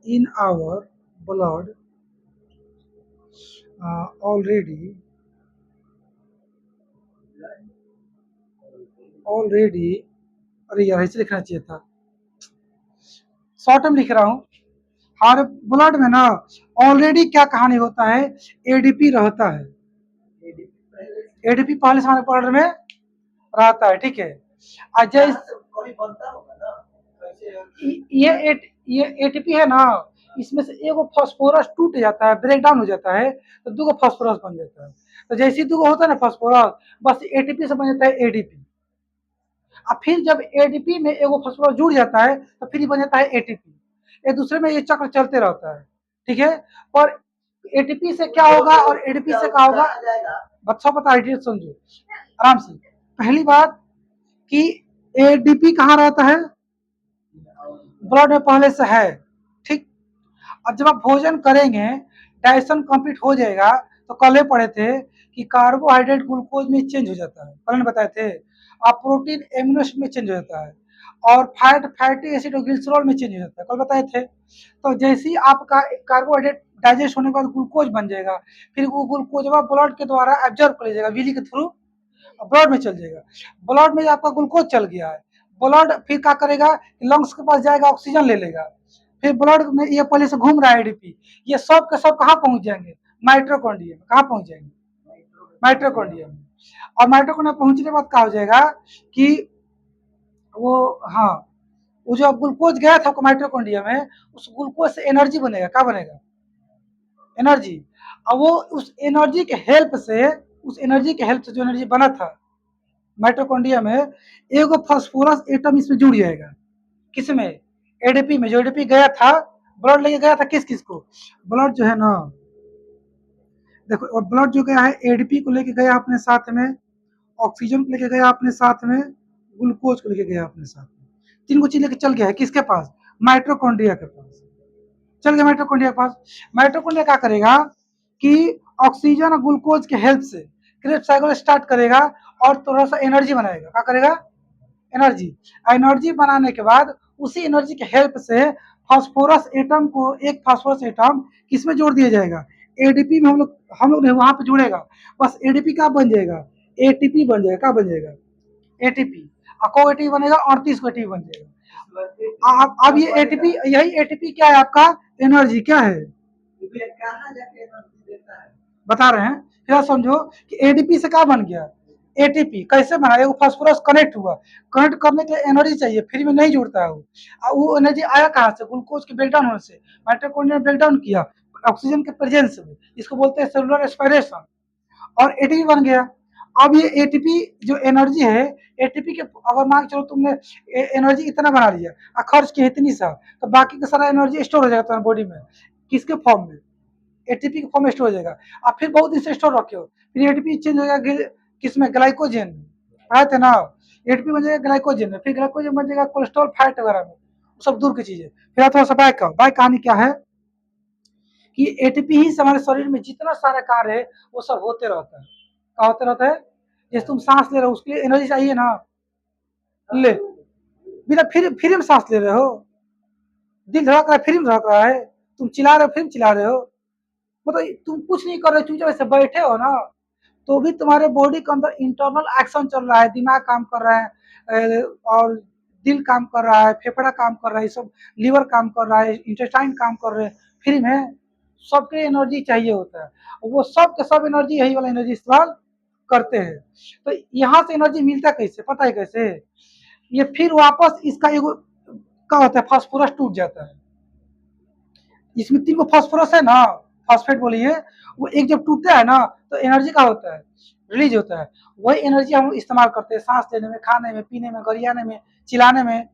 in our blood already already अरे यार ऐसे लिखना चाहिए था, शॉर्ट में लिख रहा हूँ। हमारे ब्लड में ना ऑलरेडी क्या कहानी होता है, एडीपी रहता है। एडीपी पहले से हमारे ब्लड में रहता है। ठीक है, अजय ये एटीपी है ना, इसमें से एगो फास्फोरस टूट जाता है, ब्रेक डाउन हो जाता है, तो 2 गो फास्फोरस बन जाता है। तो जैसे ही 2 गो होता है ना फास्फोरस, बस एटीपी से बन जाता है एडीपी। और फिर जब एडीपी में एगो फास्फोरस जुड़ जाता है तो फिर बन जाता है एटीपी। एक दूसरे में ये चक्र चलते रहता है। ठीक है, और एटीपी से क्या होगा और एडीपी से क्या होगा, बच्चों पता है, समझो आराम से। पहली बात कि एडीपी कहाँ रहता है, ब्लड में पहले से है। ठीक, अब जब आप भोजन करेंगे, डाइजेशन कंप्लीट हो जाएगा, तो कल पढ़े थे कि कार्बोहाइड्रेट ग्लूकोज में चेंज हो जाता है, कल बताए थे। और प्रोटीन एमिनो एसिड में चेंज हो जाता है, और फैट फैटी एसिड और ग्लिसरॉल में चेंज हो जाता है, कल बताए थे। तो जैसे ही आपका कार्बोहाइड्रेट डाइजेस्ट होने के बाद ग्लूकोज बन जाएगा, फिर वो ग्लूकोज ब्लड के द्वारा एब्जॉर्ब कर लीजिएगा, विली के थ्रू ब्लड में चल जाएगा। ब्लड में आपका ग्लूकोज चल गया है, ब्लड फिर क्या करेगा, लंग्स के पास जाएगा, ऑक्सीजन ले लेगा। फिर ब्लड में ये पहले से घूम रहा है एडीपी, ये सब के सब कहाँ पहुंच जाएंगे, माइट्रोकॉन्ड्रिया में। कहाँ पहुंच जाएंगे, माइट्रोकॉन्ड्रिया में। और माइट्रोकॉन्ड्रिया पहुंचने के बाद क्या हो जाएगा कि वो, हाँ, वो जो ग्लूकोज गया था माइट्रोकॉन्ड्रिया में, उस ग्लूकोज से एनर्जी बनेगा। क्या बनेगा, एनर्जी। अब वो उस एनर्जी के हेल्प से जो एनर्जी बना था माइटोकॉन्ड्रिया में, एगो फास्फोरस एटम इसमें जुड़ जाएगा। किसमें, एडीपी में। जो एडीपी गया था, ब्लड लेके गया था किस किस को, ब्लड जो है ना, देखो, और ब्लड जो गया है एडीपी को लेके गया अपने साथ में, ऑक्सीजन को लेके गया अपने साथ में, ग्लूकोज को लेके गया अपने साथ में। 3 गो चीज लेके चल गया है किसके पास, माइट्रोकॉन्ड्रिया के पास। चल गया माइट्रोकॉन्ड्रिया के पास। माइट्रोकॉन्ड्रिया क्या करेगा कि ऑक्सीजन और ग्लूकोज के हेल्प से क्रेब साइकिल स्टार्ट करेगा, और थोड़ा सा एनर्जी बनाएगा। क्या करेगा, एनर्जी। एनर्जी बनाने के बाद उसी एनर्जी के हेल्प से फास्फोरस एटम को, एक फास्फोरस एटम किसमें जोड़ दिया जाएगा, एडीपी में। हम लोग वहां पे जुड़ेगा, बस एडीपी क्या बन जाएगा, एटीपी बन जाएगा। क्या बन जाएगा, एटीपी। को एटीपी बनेगा, 38 को एटीपी बन जाएगा। अब ये एटीपी, यही एटीपी क्या है आपका, एनर्जी क्या है, बता रहे हैं। फिर समझो कि एडीपी से क्या बन गया, एटीपी। कैसे बना, वो फास्फोरस कनेक्ट हुआ, कनेक्ट करने के लिए एनर्जी चाहिए, फ्री में नहीं जुड़ता है वो एनर्जी आया कहाँ से, ग्लूकोज के ब्रेकडाउन होने से। माइटोकॉन्ड्रिया ब्रेकडाउन किया ऑक्सीजन के प्रेजेंस में, इसको बोलते हैं सेलुलर एस्पायरेशन, और एटीपी बन गया। अब ये एटीपी जो एनर्जी है, एटीपी के अगर मान के चलो तुमने एनर्जी इतना बना लिया और खर्च की इतनी सा, तो बाकी का सारा एनर्जी स्टोर हो जाएगा तुम्हारे बॉडी में, किसके फॉर्म में, एटीपी के फॉर्म में स्टोर हो जाएगा। आप फिर बहुत दिन से स्टोर रखे हो, फिर एटीपी चेंज हो जाएगा किसमें, ग्लाइकोजन में। आए थे ना, एटीपी बन जाएगा ग्लाइकोजन में, फिर ग्लाइकोजन बन जाएगा कोलेस्ट्रॉल फैट वगैरह में, सब दूर की चीजें। फिर आप थोड़ा सा बैक का बैक कहानी क्या है कि एटीपी ही हमारे शरीर में जितना सारा कार्य है वो सब होते रहता है। क्या होता रहता है, जैसे तुम सांस ले रहे हो उसके लिए एनर्जी चाहिए ना, ले, बिना फ्री फ्री में सांस ले रहे हो, दिल धड़क रहा है फ्री में धड़क रहा है, तुम चिल्ला रहे हो फ्री में चिल्ला रहे हो, मतलब तुम कुछ नहीं कर रहे हो, चुपचाप ऐसे बैठे हो ना, तो भी तुम्हारे बॉडी के अंदर इंटरनल एक्शन चल रहा है, दिमाग काम कर रहा है, और दिल काम कर रहा है, फेफड़ा काम कर रहा है, सब लीवर काम कर रहा है, इंटेस्टाइन काम कर रहे हैं, फ्री में, सबके एनर्जी चाहिए होता है, वो सब के सब एनर्जी यही वाला एनर्जी इस्तेमाल करते हैं। तो यहाँ से एनर्जी मिलता कैसे, पता है कैसे, ये फिर वापस इसका एगो क्या होता है, फास्फोरस टूट जाता है, इसमें 3 गो फास्फोरस है ना, फास्फेट बोलिए, वो एक जब टूटता है ना तो एनर्जी का होता है, रिलीज होता है, वही एनर्जी हम इस्तेमाल करते हैं सांस लेने में, खाने में, पीने में, गरियाने में, चिल्लाने में,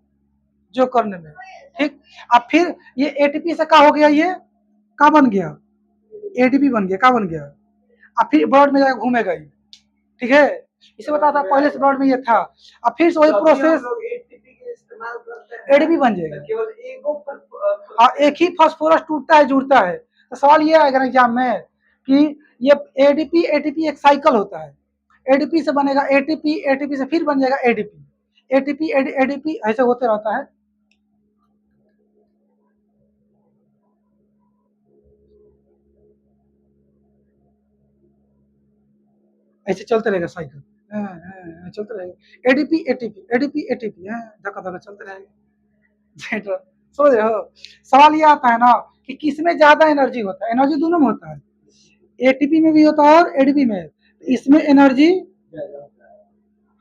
जो करने में, ठीक। अब फिर ये एटीपी से क्या हो गया, ये क्या बन गया, एटीपी बन गया, क्या बन गया, अब फिर ब्लड में जाकर घूमेगा ये, ठीक है, इसे बता था पहले से ब्लड में ये था, अब फिर से वही प्रोसेस एटीपी बन जाएगा, केवल हाँ एक ही फास्फोरस टूटता है जुड़ता है, तो सवाल ये आएगा ना एग्जाम में कि ये एडीपी एटीपी एक साइकिल होता है, एडीपी से बनेगा एटीपी, एटीपी से फिर बन जाएगा एडीपी, एटीपी एडीपी ऐसे होते रहता है। ऐसे चलते रहेगा साइकिल, चलते रहेगा, एडीपी एटीपी एडीपी एटीपी, धक्का धक्का चलते रहेगा। समझ रहे हो, सवाल ये आता है ना कि किसमें ज्यादा एनर्जी होता है, एनर्जी दोनों में होता है, एटीपी में भी होता है और एडीपी में, इसमें एनर्जी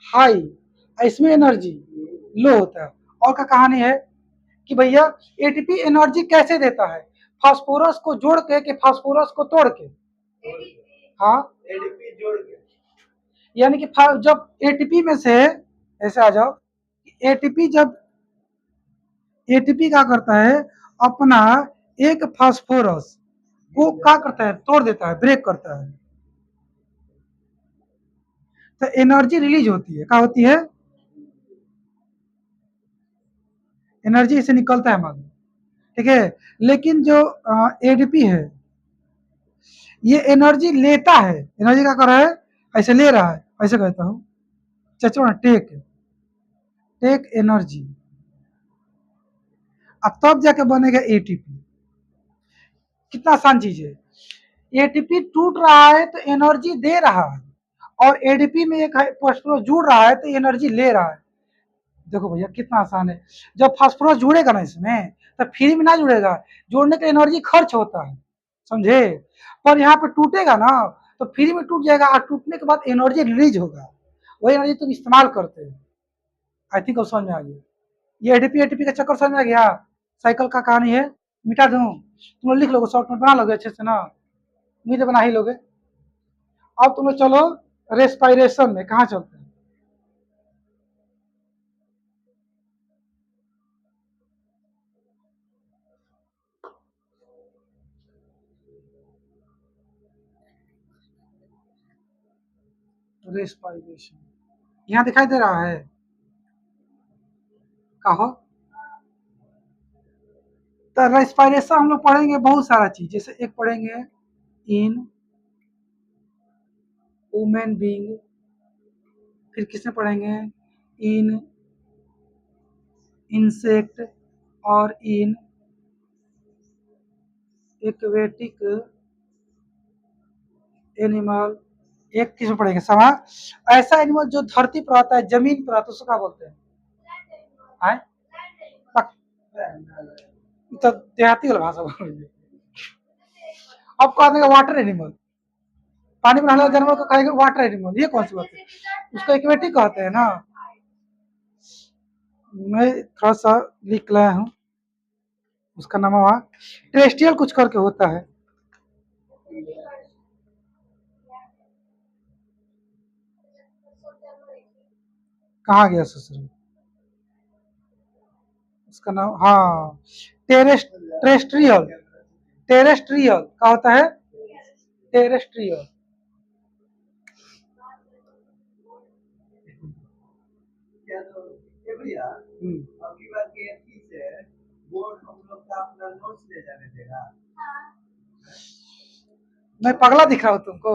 हाई, इसमें एनर्जी लो होता है। और का कहानी है कि भैया एटीपी एनर्जी कैसे देता है, फास्फोरस को जोड़ के कि फास्फोरस को तोड़ के, हाँ एडीपी जोड़ के, यानी कि जब एटीपी में से, ऐसे आ जाओ, एटीपी जब, एटीपी क्या करता है, अपना एक फास्फोरस को क्या करता है, तोड़ देता है, ब्रेक करता है, तो एनर्जी रिलीज होती है, क्या होती है, एनर्जी इसे निकलता है हमारा, ठीक है। लेकिन जो एडीपी है ये एनर्जी लेता है, एनर्जी क्या कर रहा है, ऐसे ले रहा है, ऐसे कहता हूँ, चचो ना, टेक टेक एनर्जी, अब तब जाके बनेगा एटीपी, कितना आसान चीज है, एटीपी टूट रहा है तो एनर्जी दे रहा है, और एडीपी में एक फास्फोरस जुड़ रहा है तो एनर्जी ले रहा है, देखो भैया कितना आसान है, जब फास्फोरस जुड़ेगा ना इसमें तब फ्री में ना जुड़ेगा, जोड़ने का एनर्जी खर्च होता है, समझे, पर यहाँ पे टूटेगा ना तो फ्री में टूट जाएगा, और टूटने के बाद एनर्जी रिलीज होगा, वही एनर्जी तुम इस्तेमाल करते हो। आई थिंक अब समझ में आ गया, ये एडीपी एटीपी का चक्कर समझ में आ गया, साइकिल का कहानी है, मिटा दूं, तुम लोग लिख लोगे, शॉर्ट नोट बना लोगे अच्छे से ना, उम्मीद बना ही लोगे। अब तुम लोग चलो रेस्पायरेशन में, कहाँ चलते हैं, रेस्पायरेशन, यहाँ दिखाई दे रहा है, कहो, तो रेस्पायरेशन हम लोग पढ़ेंगे बहुत सारा चीज, जैसे एक पढ़ेंगे इन वुमेन बीइंग, फिर किसमें पढ़ेंगे, इन इंसेक्ट और इन एक्वेटिक एनिमल, एक किसमें पढ़ेंगे समा, ऐसा एनिमल जो धरती पर आता है, जमीन पर आता है, उसको क्या बोलते हैं, आए तो देहाती वाला भाषा बोल रही है। अब कहा देगा वाटर एनिमल, पानी में रहने वाला जानवर को कहेंगे वाटर एनिमल, ये कौन सी बात है, उसको एक्वेटिक कहते हैं ना, मैं थोड़ा सा लिख लाया हूँ, उसका नाम हुआ टेरेस्ट्रियल कुछ करके होता है, कहाँ गया ससुर, उसका नाम, हाँ टेरेस्ट्रियल, टेरेस्ट्रियल क्या होता है, टेरेस्ट्रियल, अगली बार के से बोर्ड हम लोग का अपना नोट्स ले जाने देगा, मैं पगला दिख रहा हूँ तुमको,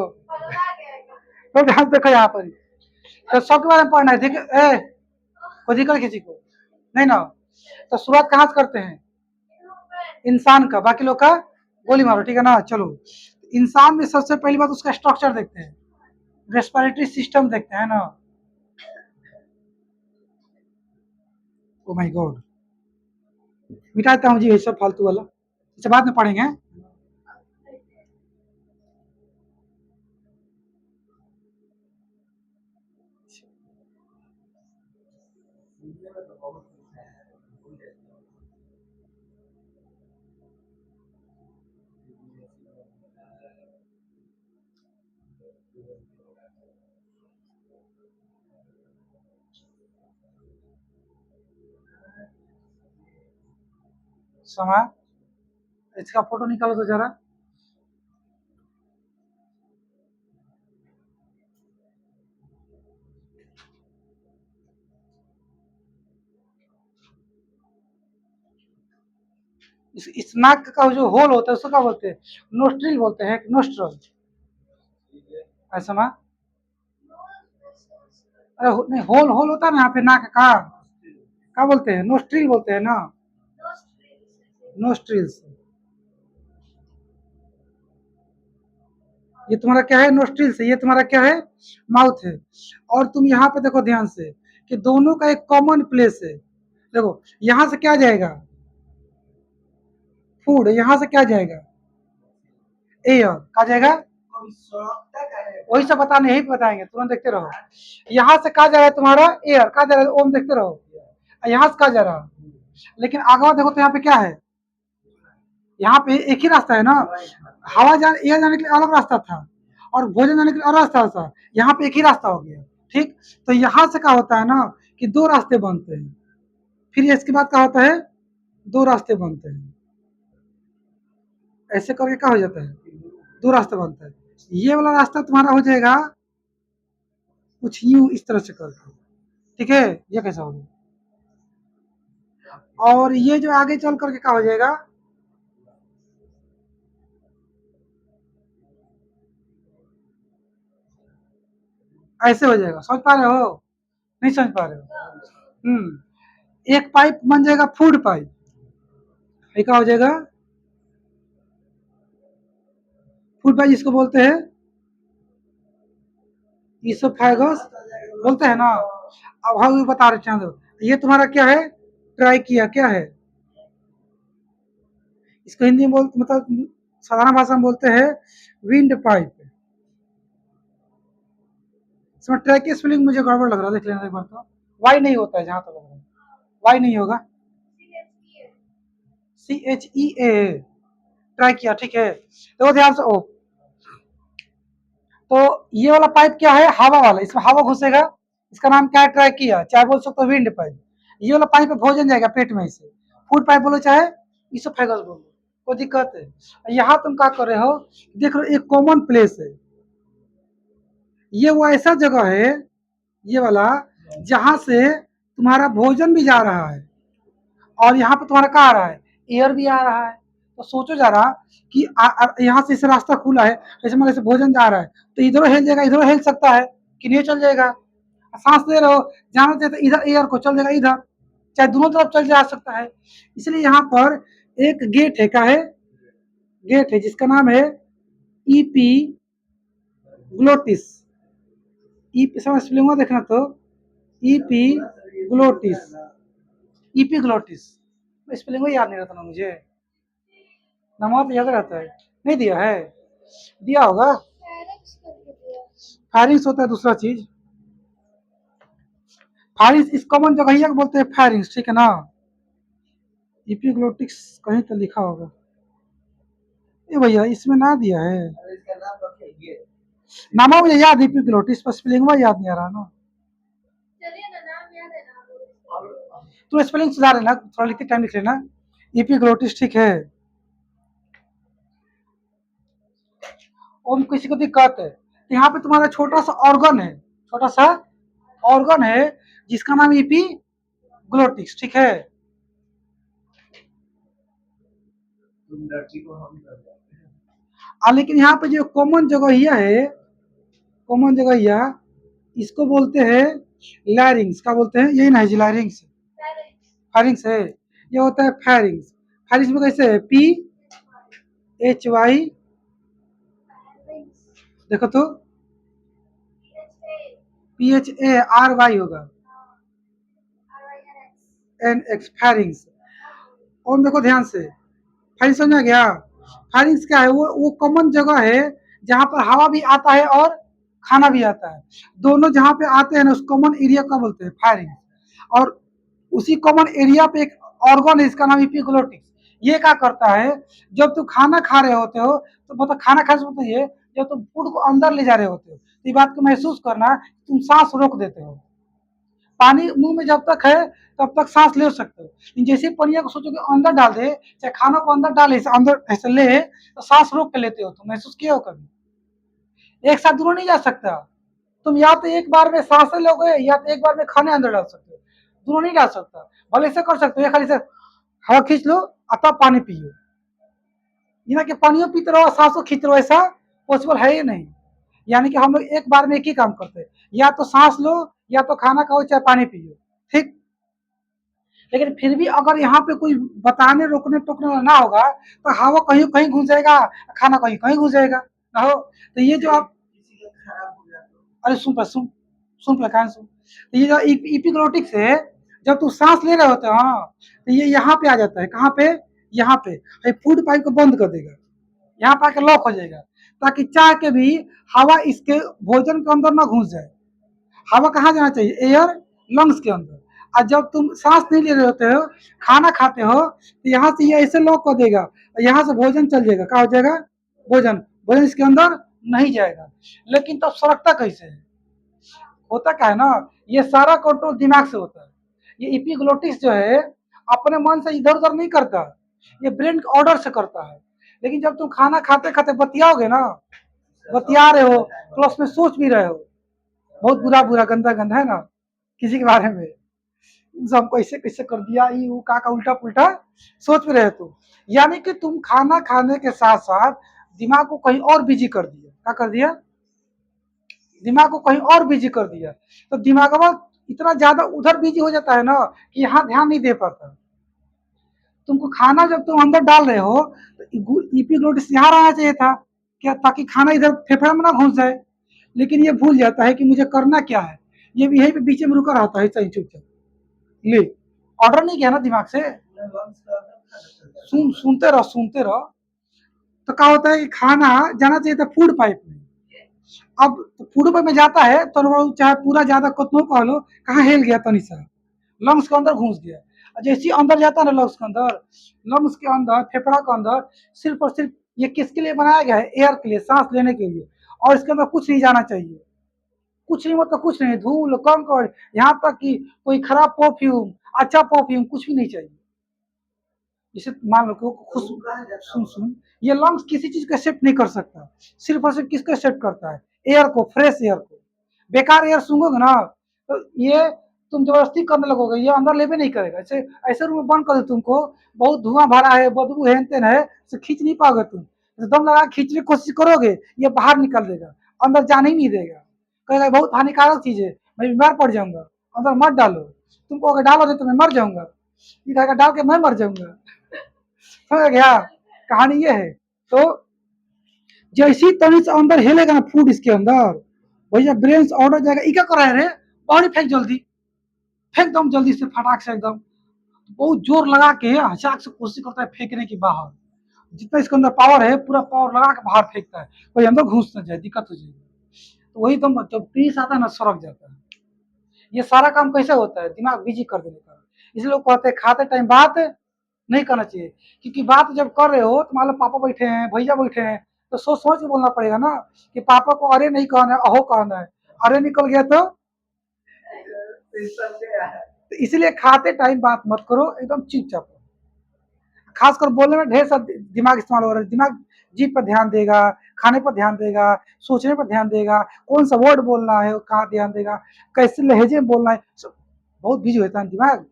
तो ध्यान से देखो यहाँ पर ही। तो सबके बारे में पढ़ना है, ठीक है। कोई दिक्कत किसी को नहीं ना। तो शुरुआत कहाँ से करते हैं? इंसान का, बाकी लोग का गोली मारो, ठीक है ना। चलो, इंसान में सबसे पहली बात उसका स्ट्रक्चर देखते हैं, रेस्पिरेटरी सिस्टम देखते हैं ना। ओ माय गॉड, मिटा देता हूँ जी ये सब फालतू वाला, इसे बाद में पढ़ेंगे। समय, इसका फोटो निकालो तो जरा। इस नाक का जो होल होता है उसको क्या बोलते हैं? नोस्ट्रिल बोलते हैं, नोस्ट्रल। ऐसा ना, अरे नहीं, होल होल होता है ना यहाँ पे नाक का, क्या बोलते हैं? नोस्ट्रिल बोलते हैं ना, नोस्ट्रिल्स। ये तुम्हारा क्या है? नोस्ट्रिल्स। ये तुम्हारा क्या है? माउथ है। और तुम यहाँ पे देखो ध्यान से कि दोनों का एक कॉमन प्लेस है। देखो यहाँ से क्या जाएगा? फूड। यहाँ से क्या जाएगा? एयर। कहा जाएगा? वही सब बताने, यही बताएंगे, तुरंत देखते रहो। यहाँ से कहा जा रहा है तुम्हारा एयर, कहा जा रहा है ओम, देखते रहो। यहाँ से कहा जा रहा, लेकिन आगे देखो तो यहाँ पे क्या है? यहाँ पे एक ही रास्ता है ना, हवा जाने, एयर जाने के लिए अलग रास्ता था और भोजन जाने के लिए अलग रास्ता था। यहाँ पे एक ही रास्ता हो गया, ठीक। तो यहाँ से क्या होता है ना कि दो रास्ते बनते हैं, फिर इसके बाद क्या होता है? दो रास्ते बनते हैं, ऐसे करके क्या हो जाता है? दो रास्ते बनता है। ये वाला रास्ता तुम्हारा हो जाएगा कुछ यूं इस तरह से करके, ठीक है। ये कैसा होगा? और ये जो आगे चल करके क्या हो जाएगा? ऐसे हो जाएगा। समझ पा रहे हो? नहीं समझ पा रहे हो? एक पाइप बन जाएगा फूड पाइप, ये क्या हो जाएगा? फूड पाइप जिसको बोलते हैं इसोफेगस बोलते हैं ना। अब हम बता रहे हैं, ये तुम्हारा क्या है? ट्राई किया क्या है? इसको हिंदी में बोलते, मतलब साधारण भाषा में बोलते हैं विंड पाइप। इसमें ट्रैक की स्पेलिंग मुझे गड़बड़ लग रहा है, देख लेना एक बार तो। वाई नहीं होता है जहां तक लग रहा है, वाई नहीं होगा, CHEA। ट्राई किया, ठीक है। तो ध्यान से ओ, तो ये वाला पाइप क्या है? हवा वाला, इसमें हवा घुसेगा, इसका नाम क्या है? ट्राई किया, चाहे बोल सकते हो विंड पाइप। ये वाला पाइप भोजन जाएगा पेट में, इसे फूड पाइप बोलो चाहे इसोफेगस बोलो, कोई दिक्कत है? यहाँ तुम क्या कर रहे हो? देख रहे हो एक कॉमन प्लेस है, ये वो ऐसा जगह है, ये वाला, जहां से तुम्हारा भोजन भी जा रहा है और यहाँ पे तुम्हारा क्या आ रहा है? एयर भी आ रहा है। तो सोचो जरा कि यहाँ से इस रास्ता खुला है, जैसे मान से भोजन जा रहा है, तो इधर हिल जाएगा, इधर हिल सकता है कि नहीं? चल जाएगा। सांस ले रहे हो, जाना चाहिए तो इधर एयर को चल जाएगा, इधर चाहे दोनों तरफ चल जा सकता है। इसलिए यहाँ पर एक गेट है, क्या है? गेट है जिसका नाम है ईपी ग्लोटिस। ईपी समझ लूंगा, देखना तो EP glottis, EP glottis. Spelling याद नहीं रहता ना मुझे, नंबर तो याद रहता है। नहीं दिया है? दिया होगा। फायरिंग्स होता है दूसरा चीज, फायरिंग्स इस कॉमन जगह बोलते हैं फायरिंग्स, ठीक है ना। इपिग्लोटिक्स कहीं तो लिखा होगा, ये भैया इसमें ना दिया है। नामा मुझे याद, इपिग्लोटिस पर स्पेलिंग याद नहीं आ रहा ना। तो स्पेलिंग सुधार लेना, थोड़ा लिखते टाइम लिख लेना। इपिग्लोटिस, ठीक है। और किसी को दिक्कत है, यहाँ पे तुम्हारा छोटा सा ऑर्गन है, छोटा सा ऑर्गन है जिसका नाम इपिग्लोटिक्स, ठीक है। लेकिन यहाँ पे जो कॉमन जगह यह है, कॉमन जगह यह, इसको बोलते हैं लैरिंग्स। क्या बोलते हैं? यही ना है जी, लैरिंग्स। फारिंग्स है। ये होता है फैरिंग्स। फैरिंग्स में कैसे है? PHY, देखो तो, PHARY होगा, NX, फैरिंग्स। और देखो ध्यान से, फाइनेंस समझ में आ गया? फाइनेंस क्या है? वो कॉमन जगह है जहां पर हवा भी आता है और खाना भी आता है। दोनों जहां पे आते हैं ना, उस कॉमन एरिया का बोलते हैं फायरिंग। और उसी कॉमन एरिया पे एक ऑर्गन है, इसका नाम एपिग्लोटिक्स। ये क्या करता है? जब तुम खाना खा रहे होते हो, तो मतलब खाना खाने से मतलब ये, जब तुम फूड को अंदर ले जा रहे होते हो, तो ये बात को महसूस करना, तुम सांस रोक देते हो। पानी मुंह में जब तक है तब तक सांस ले सकते हो, लेकिन जैसे ही पनिया को सोचो कि अंदर डाल दे, चाहे खाना को अंदर डाले, अंदर ऐसे ले, तो सांस रोक के लेते हो। तुम महसूस किए हो कभी? एक साथ दोनों नहीं जा सकता। तुम या तो एक बार में सांसें लोगे, या तो एक बार में खाने अंदर डाल सकते हो। दोनों नहीं डाल सकता। भले से कर सकते हो, खाली से हवा खींच लो और तब पानी पियो। ये ना कि पानियों पीते रहो, सांसों खींच रहो, ऐसा पॉसिबल है ही नहीं। यानी कि हम लोग एक बार में एक ही काम करते हैं, या तो सांस लो, या तो खाना खाओ, चाहे पानी पियो। ठीक। लेकिन फिर भी अगर यहाँ पे कोई बताने रोकने टोकने वाला ना होगा, तो हवा कहीं कहीं घुस जाएगा, खाना कहीं कहीं घुस जाएगा ना हो। तो ये जो आप, अरे सुन पर सुन, सुन पर कान सुन, तो ये जो इपिग्लोटिक्स है, जब तू सांस ले रहे होते हो, हाँ, तो ये यहाँ पे आ जाता है। कहाँ पे? यहाँ पे फूड पाइप को बंद कर देगा, यहाँ पे आके लॉक हो जाएगा, ताकि चाह के भी हवा इसके भोजन के अंदर ना घुस जाए। हवा कहाँ जाना चाहिए? एयर, लंग्स के अंदर। और जब तुम सांस नहीं ले रहे होते हो, खाना खाते हो, तो यहाँ से ये ऐसे लॉक कर देगा, और यहाँ से भोजन चल जाएगा। क्या हो जाएगा? भोजन। भोजन इसके अंदर नहीं जाएगा। लेकिन तब सड़कता कैसे है? होता क्या है ना, ये सारा कंट्रोल दिमाग से होता है। ये इपिग्लोटिस जो है, अपने मन से इधर उधर नहीं करता, ये ब्रेन के ऑर्डर से करता है। लेकिन जब तुम खाना खाते खाते बतियाओगे ना, बतिया रहे हो, प्लस में सोच भी रहे हो, बहुत बुरा बुरा गंदा गंदा है ना किसी के बारे में, हमको ऐसे कैसे कर दिया, ये वो का उल्टा पुल्टा सोच भी रहे तुम। यानी कि तुम खाना खाने के साथ साथ दिमाग को कहीं और बिजी कर दिया। क्या कर दिया? दिमाग को कहीं और बिजी कर दिया। तो दिमाग इतना ज्यादा उधर बिजी हो जाता है ना, कि यहाँ ध्यान नहीं दे पाता। तुमको खाना जब तुम अंदर डाल रहे हो, तो इपिग्लोटिस यहाँ रहना चाहिए था, क्या, ताकि खाना इधर फेफड़े में ना घुस जाए। लेकिन ये भूल जाता है कि मुझे करना क्या है। ये भी यहीं पे बीच में रुका रहता है, सही चुपचाप। ले, ऑर्डर नहीं किया ना दिमाग से। सुनते रहो, सुनते रहो। तो क्या होता है कि खाना जाना चाहिए था फूड पाइप में। अब फूड पाइप में जाता है तो चाहे पूरा ज्यादा कतनो कह लो, कहाँ हिल गया तनी सा, लंग्स के अंदर घुस गया। जैसे ही अंदर जाता है ना लंग्स के अंदर, लंग्स के अंदर, फेफड़ा के अंदर, सिर्फ और सिर्फ ये किसके लिए बनाया गया है? एयर के लिए, सांस लेने के लिए। और इसके अंदर कुछ नहीं जाना चाहिए। कुछ नहीं मतलब कुछ नहीं, धूल कंकड़, यहाँ तक कि कोई खराब परफ्यूम, अच्छा परफ्यूम, कुछ भी नहीं चाहिए। जैसे मान लो कि खुश, सुन सुन, ये लंग्स किसी चीज को एक्सेप्ट नहीं कर सकता। सिर्फ और सिर्फ किसको एक्सेप्ट करता है? एयर को, फ्रेश एयर को। बेकार एयर सूंघोगे ना, तो ये तुम जबरदस्ती करने लगोगे, ये अंदर लेवे नहीं करेगा। ऐसे ऐसे रूम में बंद कर दे तुमको, बहुत धुआं भरा है, बदबू है तेन है, तो खींच नहीं पाओगे तुम। दम लगा खींचने की कोशिश करोगे, ये बाहर निकल देगा, अंदर जाने ही नहीं देगा। कहेगा बहुत हानिकारक चीज है, मैं बीमार पड़ जाऊंगा, अंदर मत डालो। तुमको अगर डालोगे तो मैं मर जाऊंगा, ये कहेगा डाल के मैं मर जाऊंगा। समझ गया? कहानी ये है। तो जैसी तनी से अंदर हिलेगा ना फूड इसके अंदर, भैया ब्रेन से ऑर्डर जाएगा, ई क्या करा है रे, पानी फेंक जल्दी, फेंक दम जल्दी से, फटाक से एकदम। बहुत जोर लगा के हचाक से कोशिश करता है फेंकने की बाहर। जितना इसके अंदर पावर है, पूरा पावर लगा के बाहर फेंकता है, कोई अंदर घुस ना जाए, दिक्कत हो जाएगी। तो वही तो, जब पीस आता है ना, सड़क जाता है। ये सारा काम कैसे होता है? दिमाग बिजी कर देने का। इसलिए लोग कहते हैं खाते टाइम बात नहीं करना चाहिए। क्योंकि बात जब कर रहे हो, तो मान लो पापा बैठे हैं, भैया बैठे हैं, तो सोच सोच के बोलना पड़ेगा ना, कि पापा को अरे नहीं कहना है, अहो कहना है। अरे निकल गया तो इसलिए खाते टाइम बात मत करो, एकदम चुपचाप। खासकर बोलने में ढेर सा दिमाग इस्तेमाल हो रहा है। दिमाग जीभ पर ध्यान देगा, खाने पर ध्यान देगा, सोचने पर ध्यान देगा, कौन सा वर्ड बोलना है कहाँ ध्यान देगा, कैसे लहजे में बोलना है, बहुत बिजी होता है दिमाग।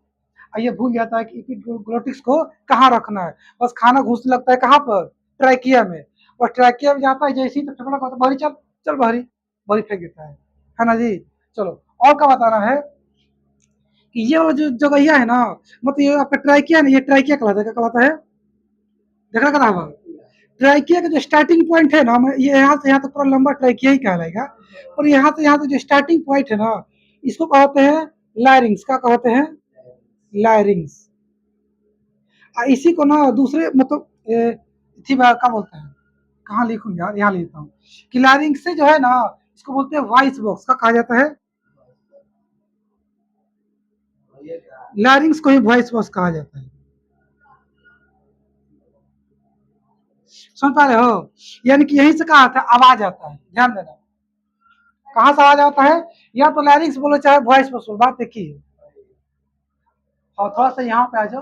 ये भूल जाता है कि एपिग्लोटिक्स को कहाँ रखना है। बस खाना घुसने लगता है कहाँ पर? ट्रैकिया में। और ट्रैकिया में जाता है जैसे ही, तो फेफड़ा कहता है बहरी चल, चल बहरी, वही फेंक देता है ना जी। चलो और क्या बताना है कि ये वाला जो जगहिया है ना, मतलब ये आपका ट्राइकिया है ना, ये ट्राइकिया कहलाता है। क्या कहलाता है? देखा करा होगा। ट्राइकिया का जो स्टार्टिंग पॉइंट है ना, ये यहाँ से यहाँ तक पूरा लंबा ट्राइकिया ही कहलाएगा। और यहाँ से यहाँ तक जो स्टार्टिंग पॉइंट है ना, इसको कहते हैं लायरिंग्स। क्या कहते हैं? लायरिंग्स। इसी को ना दूसरे मतलब थी क्या बोलते हैं, कहाँ लिखूं यार, यहाँ लिखता हूँ कि लायरिंग्स से जो है ना, इसको बोलते हैं वॉइस बॉक्स। का कहा जाता है? लायरिंग्स को ही वॉइस बॉक्स कहा जाता है। सुन पा रहे हो? यानी कि यहीं से कहा आता है आवाज आता है, ध्यान देना। कहाँ से आवाज आता है? या तो लैरिंग्स बोलो चाहे वॉइस बॉक्स बोलो, बात एक ही है। और थोड़ा सा यहाँ पे आ जाओ।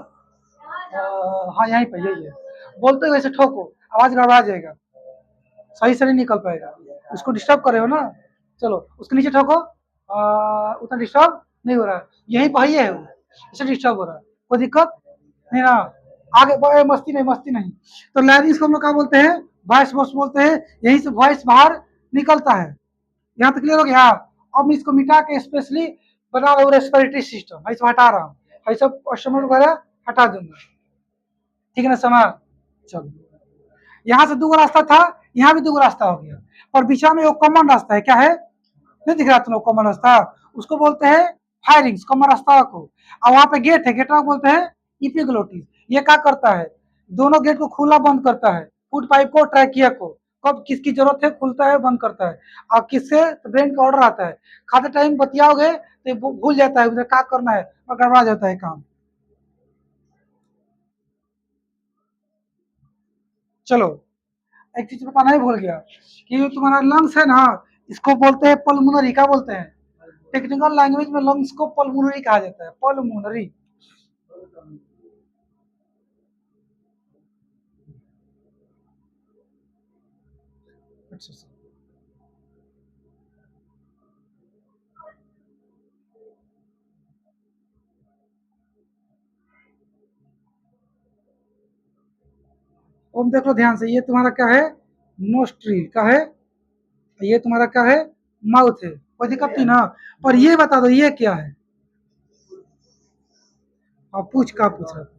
हाँ यहीं पे, यही है। बोलते हुए ऐसे ठोको, आवाज गड़बड़ा जाएगा, सही से नहीं निकल पाएगा। उसको डिस्टर्ब कर रहे हो ना, चलो उसके नीचे ठोको। उतना डिस्टर्ब नहीं हो रहा है, यहीं पर ही है वो, इसे डिस्टर्ब हो रहा है, कोई दिक्कत नहीं ना। आगे मस्ती नहीं, मस्ती नहीं। तो लैरिंग्स को हम लोग क्या बोलते हैं? वॉइस बॉक्स बोलते हैं। यहीं से वॉइस बाहर निकलता है। यहाँ तक क्लियर हो गया? अब मैं इसको मिटा के स्पेशली बना रहा हूँ रेस्पिरेटरी सिस्टम, ऐसे हटा रहा हूँ, ऐसा क्वेश्चन वगैरह हटा दूंगा। ठीक है ना समझ? चलो, यहाँ से दो रास्ता था, यहाँ भी दो रास्ता हो गया, और बीच में एक कॉमन रास्ता है। क्या है? नहीं दिख रहा तुम लोग कॉमन रास्ता? उसको बोलते हैं फायरिंग्स, कॉमन रास्ता को। और वहां पे गेट है, गेट को बोलते हैं इपिग्लोटिस। ये क्या करता है? दोनों गेट को खुला बंद करता है, फूड पाइप को, ट्रैकिया को। कब किसकी जरूरत है खुलता है, बंद करता है। और किससे? तो ब्रेन का ऑर्डर आता है, खाते टाइम बतियाओगे तो भूल जाता है उधर क्या करना है, और गड़बड़ा जाता है काम। चलो, एक चीज बताना ही भूल गया कि जो तुम्हारा लंग्स है ना, इसको बोलते हैं पल्मोनरी। क्या बोलते हैं? टेक्निकल लैंग्वेज में लंग्स को पल्मोनरी कहा जाता है, पल्मोनरी। अच्छा अच्छा। अब देख लो ध्यान से, ये तुम्हारा क्या है? नोस्ट्रिल का है, ये तुम्हारा क्या है? माउथ है। कोई दिक्कत नहीं ना? पर ये बता दो ये क्या है? और पूछ का पूछ रहा था।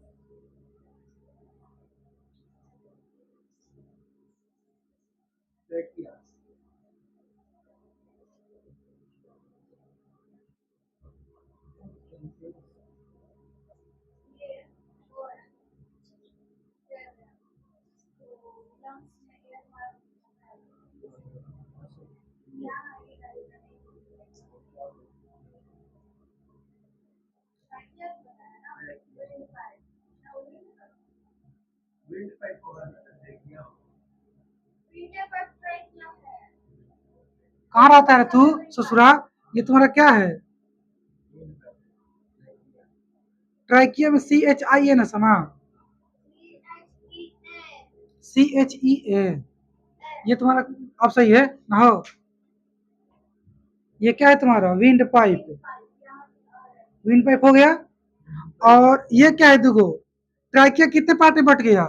कहाँ रहता है तू ससुरा? ये तुम्हारा क्या है? ट्राइकिया में CHI ना समा? CHE। ये तुम्हारा अब सही है ना हो? ये क्या है तुम्हारा? Wind pipe. विंड पाइप हो गया। और ये क्या है दुगो? ट्राइकिया कितने पार्ट में बट गया?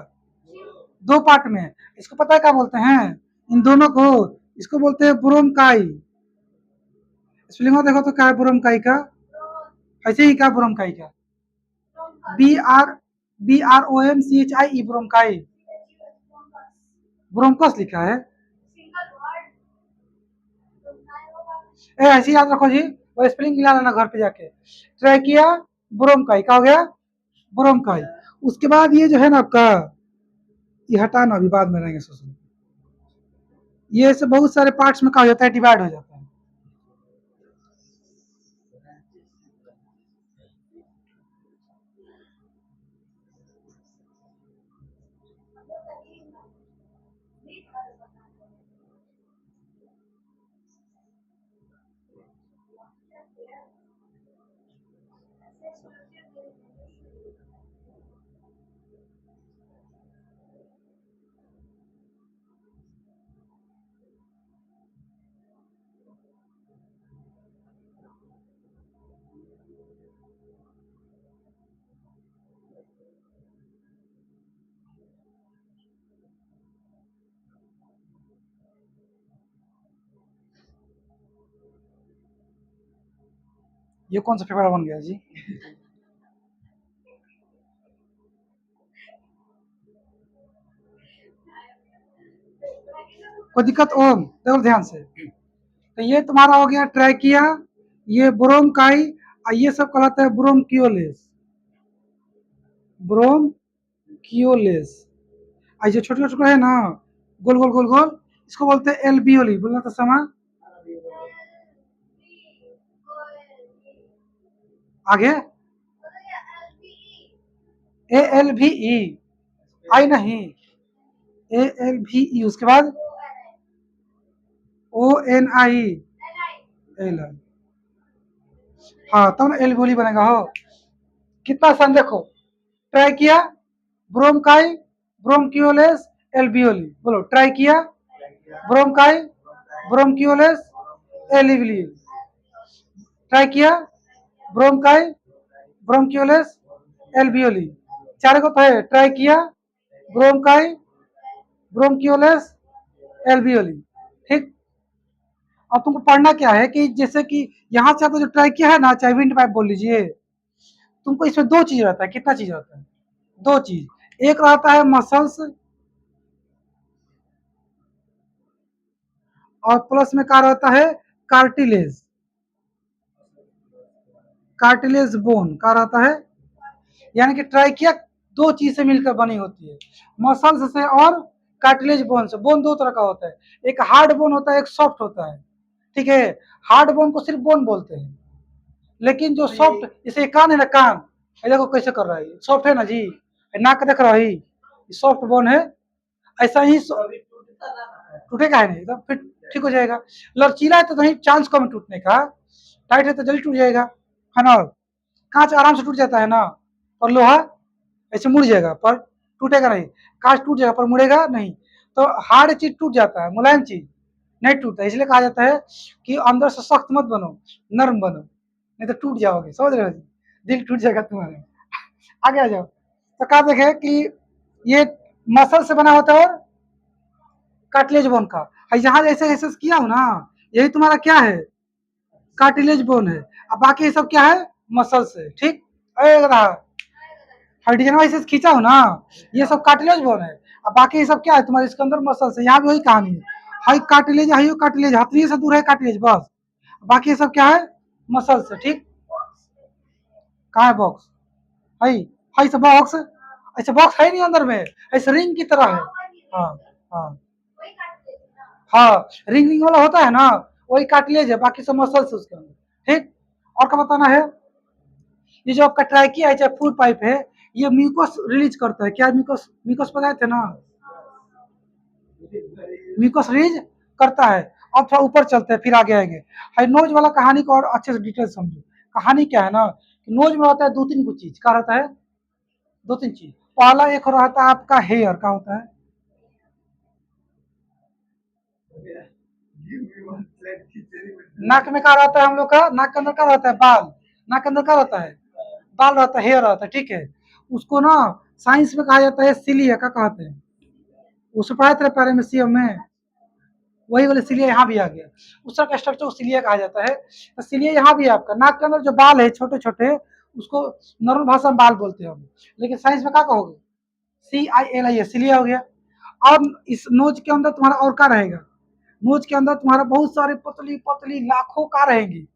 दो पार्ट में। इसको पता है क्या बोलते हैं? इन दोनों को, इसको बोलते हैं ब्रोंकाई। स्पेलिंग देखो तो क्या है ब्रोंकाई का? ऐसे ही क्या ब्रोंकाई का? BRONCHIE, bronchi. ब्रोंकस लिखा है। ऐसे याद रखो जी, और स्पेलिंग मिला लेना घर पे जाके। Trachea, bronchi. क्या हो गया? ब्रोंकाई। उसके बाद ये जो है ना आपका, ये हटाना अभी बाद में रहेंगे सोचो। ये ऐसे बहुत सारे पार्ट्स में कहा जाता है, डिवाइड हो जाता है। ये कौन सा फेफड़ा बन गया जी? कोई दिक्कत ओम देखो ध्यान से। तो ये तुम्हारा हो गया ट्रैकिया, ये ब्रोंकाई, और ये सब कहलाता है ब्रोंकियोलेस। ब्रोंकियोलेस। और जो छोटे छोटे है ना, गोल गोल गोल गोल, इसको बोलते हैं एल्बियोली। बोलना तो समा आगे। ए एल भी ई, आई नहीं, ए एल भी ई, उसके बाद ओ एन आई एल। हाँ तब ना एल्बियोली बनेगा हो। कितना आसान देखो, ट्राई किया, ब्रोंकाई, ब्रोंकियोलेस, एल्बियोली। बोलो ट्राई किया, ब्रोंकाई, ब्रोंकियोलेस, एल्बियोली। ट्राई किया, ब्रोंकाई, ब्रोंकियोलेस, एल्बियोली। चार को तो है, ट्राई किया, ब्रोंकाई, ब्रोंकियोलेस, एल्बियोली। ठीक। अब तुमको पढ़ना क्या है कि जैसे कि यहाँ से आपको जो ट्राई किया है ना, चाहे विंड पाइप बोल लीजिए, तुमको इसमें दो चीज रहता है। कितना चीज रहता है? दो चीज। एक रहता है मसल्स, और प्लस में क्या रहता है? कार्टिलेज। कार्टिलेज बोन का रहता है। यानी कि ट्राइकिया दो चीज से मिलकर बनी होती है, मसल्स से और कार्टिलेज बोन से। बोन दो तरह का होता है, एक हार्ड बोन होता है, एक सॉफ्ट होता है। ठीक है, हार्ड बोन को सिर्फ बोन बोलते हैं, लेकिन जो सॉफ्ट, जैसे कान है ना, कान ये देखो कैसे कर रहा है, सॉफ्ट है ना जी। नाक देख रहा है, सॉफ्ट बोन है। ऐसा ही टूटेगा है नहीं, एकदम फिर ठीक हो जाएगा। लचीला है तो नहीं चांस कम टूटने का, टाइट है तो जल्दी टूट जाएगा, है ना। कांच आराम से टूट जाता है ना, और लोहा ऐसे मुड़ जाएगा पर टूटेगा नहीं। कांच टूट जाएगा पर मुड़ेगा नहीं। तो हार्ड चीज टूट जाता है, मुलायम चीज नहीं टूटता। इसलिए कहा जाता है कि अंदर से सख्त मत बनो, नर्म बनो, नहीं तो टूट जाओगे। समझ रहे हो जी? दिल टूट जाएगा तुम्हारे। आगे आ जाओ। तो कहा देखे कि ये मसल से बना होता है और कार्टिलेज बोन का। यहाँ जैसे ऐसे किया हो ना, यही तुम्हारा क्या है? कार्टिलेज बोन है। अब बाकी ये सब क्या है? मसल से। ठीक। रहा हाइड्रोजन वाइस खींचा हो ना, ये सब कार्टिलेज बोन है। अब बाकी ये सब क्या है तुम्हारे? इसके अंदर मसल से। यहाँ भी वही कहानी है, हाई कार्टिलेज, हाई कार्टिलेज, हथनी से दूर है कार्टिलेज बस। बाकी ये सब क्या है? मसल से। ठीक। कहाँ है बॉक्स? हाई, हाई से बॉक्स, ऐसे बॉक्स है नहीं अंदर में, ऐसे रिंग की तरह है। हाँ हाँ हाँ, रिंग रिंग वाला होता है ना, वही कार्टिलेज है, बाकी सब मसल्स है उसके अंदर। ठीक। और क्या बताना है? ये जो आपका ट्रैकिया है, चाहे फूड पाइप है, ये म्यूकस रिलीज करता है। क्या म्यूकस? म्यूकस बताए थे ना, म्यूकस रिलीज करता है। अब थोड़ा ऊपर चलते हैं, फिर आगे आएंगे। हाई नोज वाला कहानी को और अच्छे से डिटेल समझो। कहानी क्या है ना, कि नोज में होता है दो तीन कुछ चीज। क्या रहता है? दो तीन चीज। पहला एक रहता है आपका हेयर। का होता है? नाक में क्या रहता है हम लोग का? नाक के अंदर क्या रहता है? बाल। नाक के अंदर क्या रहता है? बाल रहता है, हेयर रहता है। ठीक है, उसको ना साइंस में कहा जाता है सिलिया। का कहते हैं? उससे पढ़ाए थे पैरे में, सीएम में, वही वाले सिलिया यहाँ भी आ गया। उस तरह का स्ट्रक्चर सिलिया कहा जाता है। तो सिलिया यहाँ भी है आपका। नाक के अंदर जो बाल है छोटे छोटे, उसको नॉर्मल भाषा में बाल बोलते हैं हम, लेकिन साइंस में क्या कहोगे? CILIA, सिलिया हो गया। अब इस नोज के अंदर तुम्हारा और क्या रहेगा? नोज के अंदर तुम्हारा बहुत सारी पतली पतली लाखों का रहेंगी,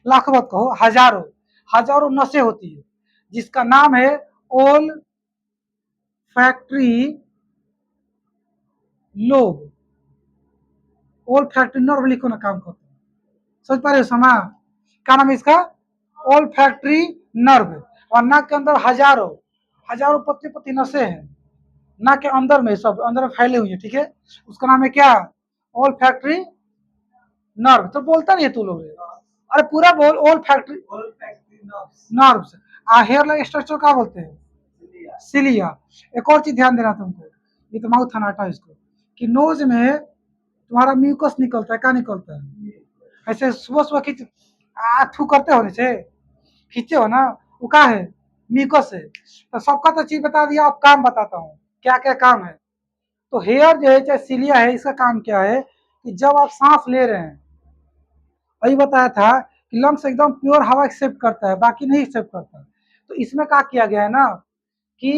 लाखों मत कहो, हजारों, हजारों नसें होती है, जिसका नाम है ओल फैक्ट्री लोब। ओल फैक्ट्री नर्व लिखो ना, काम करते हैं। समझ पा रहे हो समा? क्या नाम है इसका? ओल फैक्ट्री नर्व। और नाक के अंदर हजारों, हजारों पतली पतली नसें हैं, नाक के अंदर में, सब अंदर में फैले हुए हैं। ठीक है, उसका नाम है क्या? ओल फैक्ट्री नर्व। तो बोलता नहीं है तू लोग? अरे पूरा बोल, olfactory nerves. Hair line structure क्या बोलते हैं? सिलिया। एक और चीज ध्यान देना तुमको, ये तो माउथ हनाटा इसको, कि नोज में तुम्हारा म्यूकस निकलता है। क्या निकलता है? ऐसे सुबह सुबह खींच, थू करते हो नीचे, खींचे हो ना, वो क्या है? म्यूकस है। तो सबका तो चीज बता दिया, अब काम बताता हूँ क्या क्या काम है। तो हेयर जो है, चाहे सिलिया है, इसका काम क्या है कि जब आप सांस ले रहे हैं, वही बताया था लंग्स एकदम प्योर हवा एक्सेप्ट करता है, बाकी नहीं एक्सेप्ट करता। तो इसमें क्या किया गया है ना कि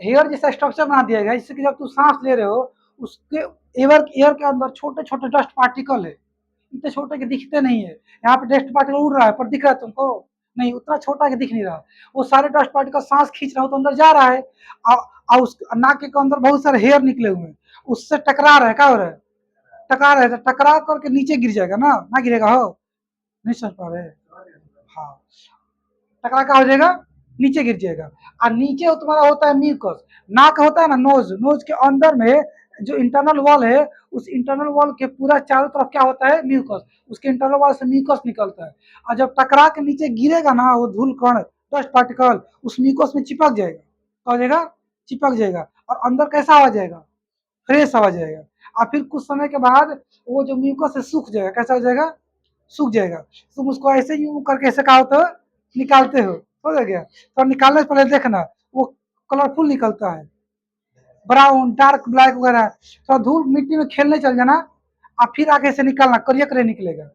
हेयर जैसा स्ट्रक्चर बना दिया गया है, जिससे कि जब तू सांस ले रहे हो उसके एयर एयर के अंदर छोटे छोटे डस्ट पार्टिकल है, इतने छोटे कि दिखते नहीं है। यहाँ पे डस्ट पार्टिकल उड़ रहा है पर दिख रहा है तुमको नहीं, उतना छोटा कि दिख नहीं रहा। वो सारे डस्ट पार्टिकल सांस खींच रहा हो तो अंदर जा रहा है, और उस नाक के अंदर बहुत सारे हेयर निकले हुए हैं, उससे टकरा रहा है। क्या हो रहा है? टकरा रहा है, तो टकरा करके नीचे गिर जाएगा ना गिरेगा हो? नहीं समझ पा रहे? हाँ, टकरा क्या हो जाएगा? नीचे गिर जाएगा। और नीचे वो तुम्हारा होता है म्यूकस। नाक होता है ना, नोज, नोज के अंदर में जो इंटरनल वॉल है, उस इंटरनल वॉल के पूरा चारों तरफ क्या होता है? म्यूकस। उसके इंटरनल वॉल से म्यूकस निकलता है, और जब टकरा के नीचे गिरेगा ना वो धूल कण, डस्ट पार्टिकल उस म्यूकस में चिपक जाएगा। क्या हो जाएगा? चिपक जाएगा, और अंदर कैसा आ जाएगा? फ्रेश हवा जाएगा। और फिर कुछ समय के बाद वो जो म्यूकस है सूख जाएगा। कैसा हो जाएगा? सूख जाएगा। तुम उसको ऐसे यूं करके ऐसे कहा तो निकालते हो, समझ गया? तो निकालने से पहले देखना वो कलरफुल निकलता है, ब्राउन, डार्क ब्लैक वगैरह। तो धूल मिट्टी में खेलने चल जाना, और फिर आगे से निकालना, करिया करिया निकलेगा।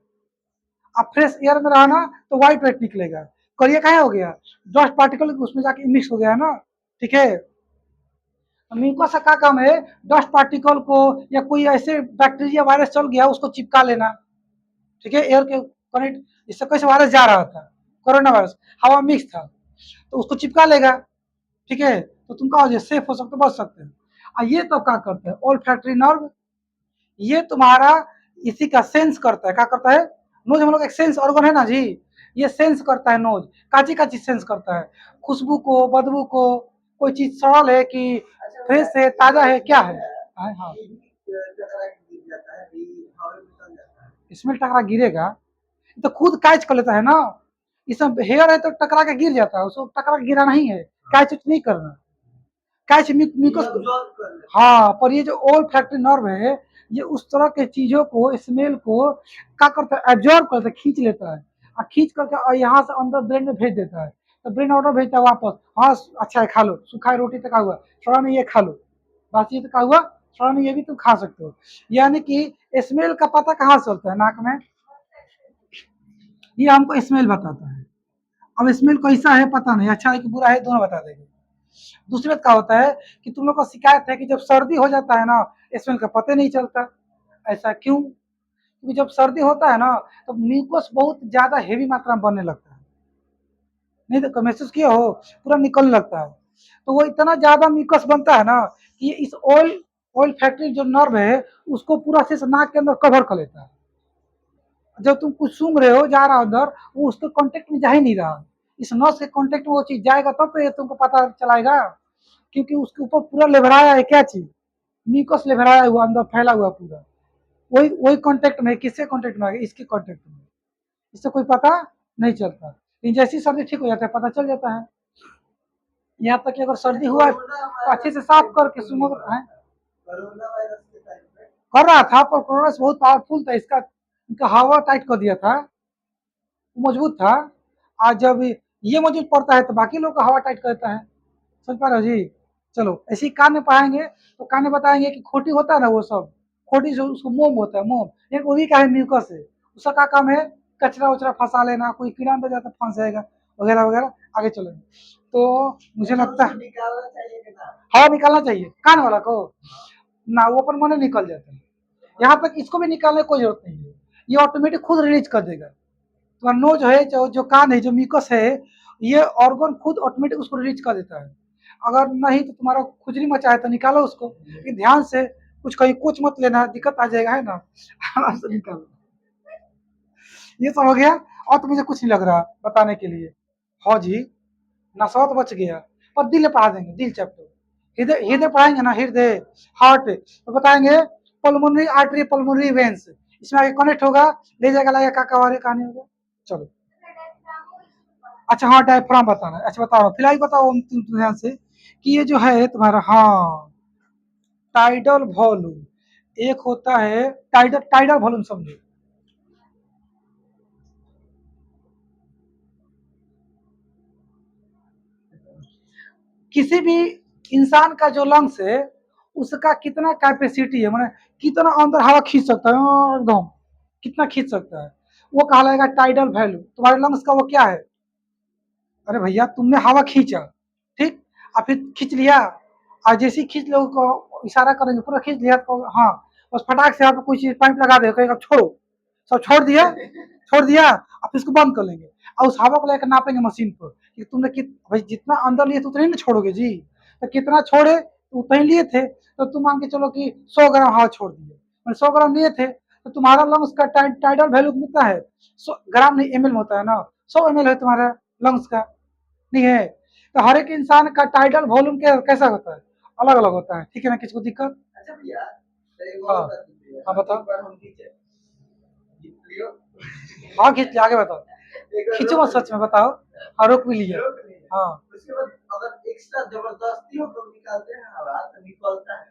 अब फ्रेश एयर में रहना तो व्हाइट व्हाइट निकलेगा। करिया कहाँ हो गया? डस्ट पार्टिकल उसमें जाके मिक्स हो गया है ना। ठीक है, म्यूकस का क्या काम है? डस्ट पार्टिकल को या कोई ऐसे बैक्टीरिया वायरस चल गया उसको चिपका लेना। ठीक है, एयर के कनेक्ट, इससे कैसे वायरस जा रहा था, कोरोना वायरस, हवा मिक्स था, तो उसको चिपका लेगा। ठीक है, तो तुम क्या हो जाए? सेफ हो सकते, बच सकते हैं। और ये तो क्या करते हैं? ऑल फैक्ट्री नर्व, ये तुम्हारा इसी का सेंस करता है। क्या करता है? नोज हम लोग एक सेंस ऑर्गन है ना जी, ये सेंस करता है नोज। काची काची सेंस करता है? खुशबू को, बदबू को, कोई चीज सड़ल है कि फ्रेश है, ताजा है, क्या है? हाँ, इसमें टकरा गिरेगा तो खुद कैच कर लेता है ना। इसमें हेयर है तो टकरा के गिर जाता है, उसको टकरा के गिरा नहीं है, कैच नहीं करना। कैच म्यूकस, हाँ, पर ये जो ओल फैक्ट्री नर्व है, ये उस तरह के चीजों को, स्मेल को क्या करता है? एब्जॉर्ब करता है, खींच लेता है, और खींच करके और यहाँ से अंदर ब्रेन में भेज देता है। तो ब्रेन ऑर्डर भेजता है वापस, हाँ अच्छा है खा लो, सूखा रोटी तक हुआ, थोड़ा नहीं ये खा लो, बस ये तक हुआ, थोड़ा नहीं ये भी तुम खा सकते हो। यानी कि स्मेल का पता कहाँ से होता है? नाक में। ये हमको स्मेल बताता है। अब स्मेल कैसा है पता नहीं, अच्छा है कि बुरा है, दोनों बता देंगे। दूसरी बात क्या होता है कि तुम लोग को शिकायत है कि जब सर्दी हो जाता है ना, स्मेल का पता नहीं चलता। ऐसा क्यों? क्योंकि जब सर्दी होता है ना तो म्यूकस बहुत ज्यादा हेवी मात्रा में बनने लगता है। नहीं तो महसूस किया हो, पूरा निकलने लगता है। तो वो इतना ज्यादा म्यूकस बनता है ना कि इस ऑयल ऑयल फैक्ट्री जो नर्व है उसको पूरा से नाक के अंदर कवर कर लेता है। जब तुम कुछ सूंघ रहे हो जा रहा अंदर, वो उसके कांटेक्ट में जा ही नहीं रहा। इस नस के कांटेक्ट में वो चीज जाएगा तब तो ये तुमको पता चलाएगा, क्योंकि उसके ऊपर पूरा लेवराया है। क्या चीज? म्यूकस लेवराया हुआ, अंदर फैला हुआ पूरा। वही वही कांटेक्ट में, किसके कांटेक्ट में आ गया? इसके कांटेक्ट में। इससे कोई पता नहीं चलता, लेकिन जैसी सर्दी ठीक हो जाता है पता चल जाता है। यहाँ तक कि अगर सर्दी हुआ है तो अच्छे से साफ करके सूंघो है। कर रहा था, पर कोरोना से बहुत पावरफुल था, इसका इनका हवा टाइट कर दिया था, मजबूत था। आज जब ये मजबूत पड़ता है तो बाकी लोग का हवा टाइट करता है। समझ पा रहे हो जी? चलो ऐसे ही कान में पढ़ाएंगे तो कान में बताएंगे कि खोटी होता है ना, वो सब खोटी जो उसको मोम होता है, मोम, एक वो भी क्या है? म्यूकस है। उसका क्या काम है? कचरा उचरा फंसा लेना, कोई कीड़ा अंदर जाता फंस जाएगा, वगैरह वगैरह। आगे चलेंगे तो मुझे लगता है हवा निकालना चाहिए कान वाला को ना, वो अपन मन निकल जाता है। यहाँ तक इसको भी निकालने की कोई जरूरत नहीं है, ये ऑटोमेटिक खुद रिलीज कर देगा। तुम्हारा नोज है, जो कान है, जो म्यूकस है, ये ऑर्गन खुद ऑटोमेटिक उसको रिलीज कर देता है। अगर नहीं तो तुम्हारा खुजली मचा है तो निकालो उसको, लेकिन ध्यान से, कुछ कहीं कुछ मत लेना, दिक्कत आ जाएगा, है ना? आराम से निकालो। ये सब हो गया, और तो मुझे कुछ नहीं लग रहा बताने के लिए। हाँ जी, नशा तो बच गया, पर दिल पढ़ा देंगे, दिल चैप्टर। हृदय हृदय पढ़ाएंगे ना, हृदय, हार्ट तो बताएंगे। पल्मोनरी आर्टरी, पल्मोनरी वेंस, इसमें आगे कनेक्ट होगा, ले जाएगा, लाएगा, काका वाले कहानी होगा। चलो, अच्छा हाँ, डायफ्राम बताना है। अच्छा बताओ, फिलहाल बताओ तुम ध्यान से कि ये जो है तुम्हारा, हाँ, टाइडल वॉल्यूम, एक होता है टाइडल टाइडल वॉल्यूम, समझो। किसी भी इंसान का जो लंग्स है उसका कितना कैपेसिटी है, मैंने कितना अंदर हवा खींच सकता है, एकदम कितना खींच सकता है, वो कहलाएगा टाइडल वैल्यू। तुम्हारे लंग्स का वो क्या है? अरे भैया तुमने हवा खींचा, ठीक, और फिर खींच लिया, और जैसे ही खींच लो को इशारा करेंगे पूरा खींच लिया तो हाँ, बस फटाक से आप कोई चीज पाइप लगा दे, कहेगा छोड़ो, सब छोड़ दिया, छोड़ दिया, अब इसको बंद कर लेंगे और उस हवा को लेकर नापेंगे मशीन पर कि तुमने भाई जितना अंदर लिए तो उतना ही ना छोड़ोगे जी, तो कितना छोड़े तो उतना ही लिए थे, तो तुम मान के चलो कि 100 ग्राम हवा छोड़ दिए, 100 ग्राम लिए थे, तो तुम्हारा लंग्स का टाइडल वैल्यू कितना है? 100 ग्राम नहीं, एमएल में होता है ना, 100 ml है तुम्हारा लंग्स का, नहीं है? तो हर एक इंसान का टाइडल वॉल्यूम कैसा होता है? अलग अलग होता है, ठीक है ना? किसको दिक्कत? अच्छा भैया, हाँ हाँ बताओ, हाँ खींच लिया, आगे बताओ, खींचो मत सच में बताओ, हाँ रोक भी लिया, हाँ उसके बाद अगर एक्स्ट्रा जबरदस्ती हो तो निकालते हैं हवा तो निकलता है,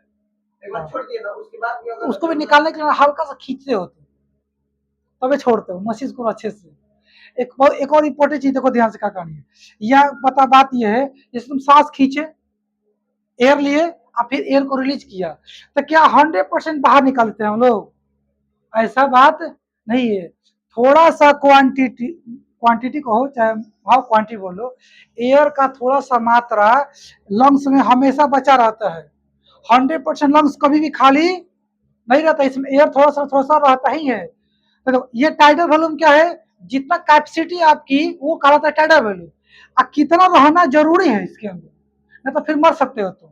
एक बार छोड़ दिए ना उसके बाद भी अगर उसको भी निकालने के लिए हल्का सा खींचते होते, तबे छोड़ते हो मशीन को अच्छे से। एक और इम्पोर्टेंट चीज देखो ध्यान से क्या कहानी है, यह पता बात यह है, जैसे तुम सांस खींचे, एयर लिए और फिर एयर को रिलीज किया, तो क्या 100% बाहर निकालते हैं हम लोग? ऐसा बात नहीं है, थोड़ा सा क्वांटिटी, क्वांटिटी कहो चाहे हाँ क्वांटिटी बोलो, एयर का थोड़ा सा मात्रा लंग्स में हमेशा बचा रहता है। 100% लंग्स कभी भी खाली नहीं रहता, इसमें एयर थोड़ा सा रहता ही है। तो ये टाइडल वॉल्यूम क्या है? जितना कैपेसिटी आपकी वो कहलाता है टाइडल वॉल्यूम, और कितना रहना जरूरी है इसके अंदर, नहीं तो फिर मर सकते हो तुम।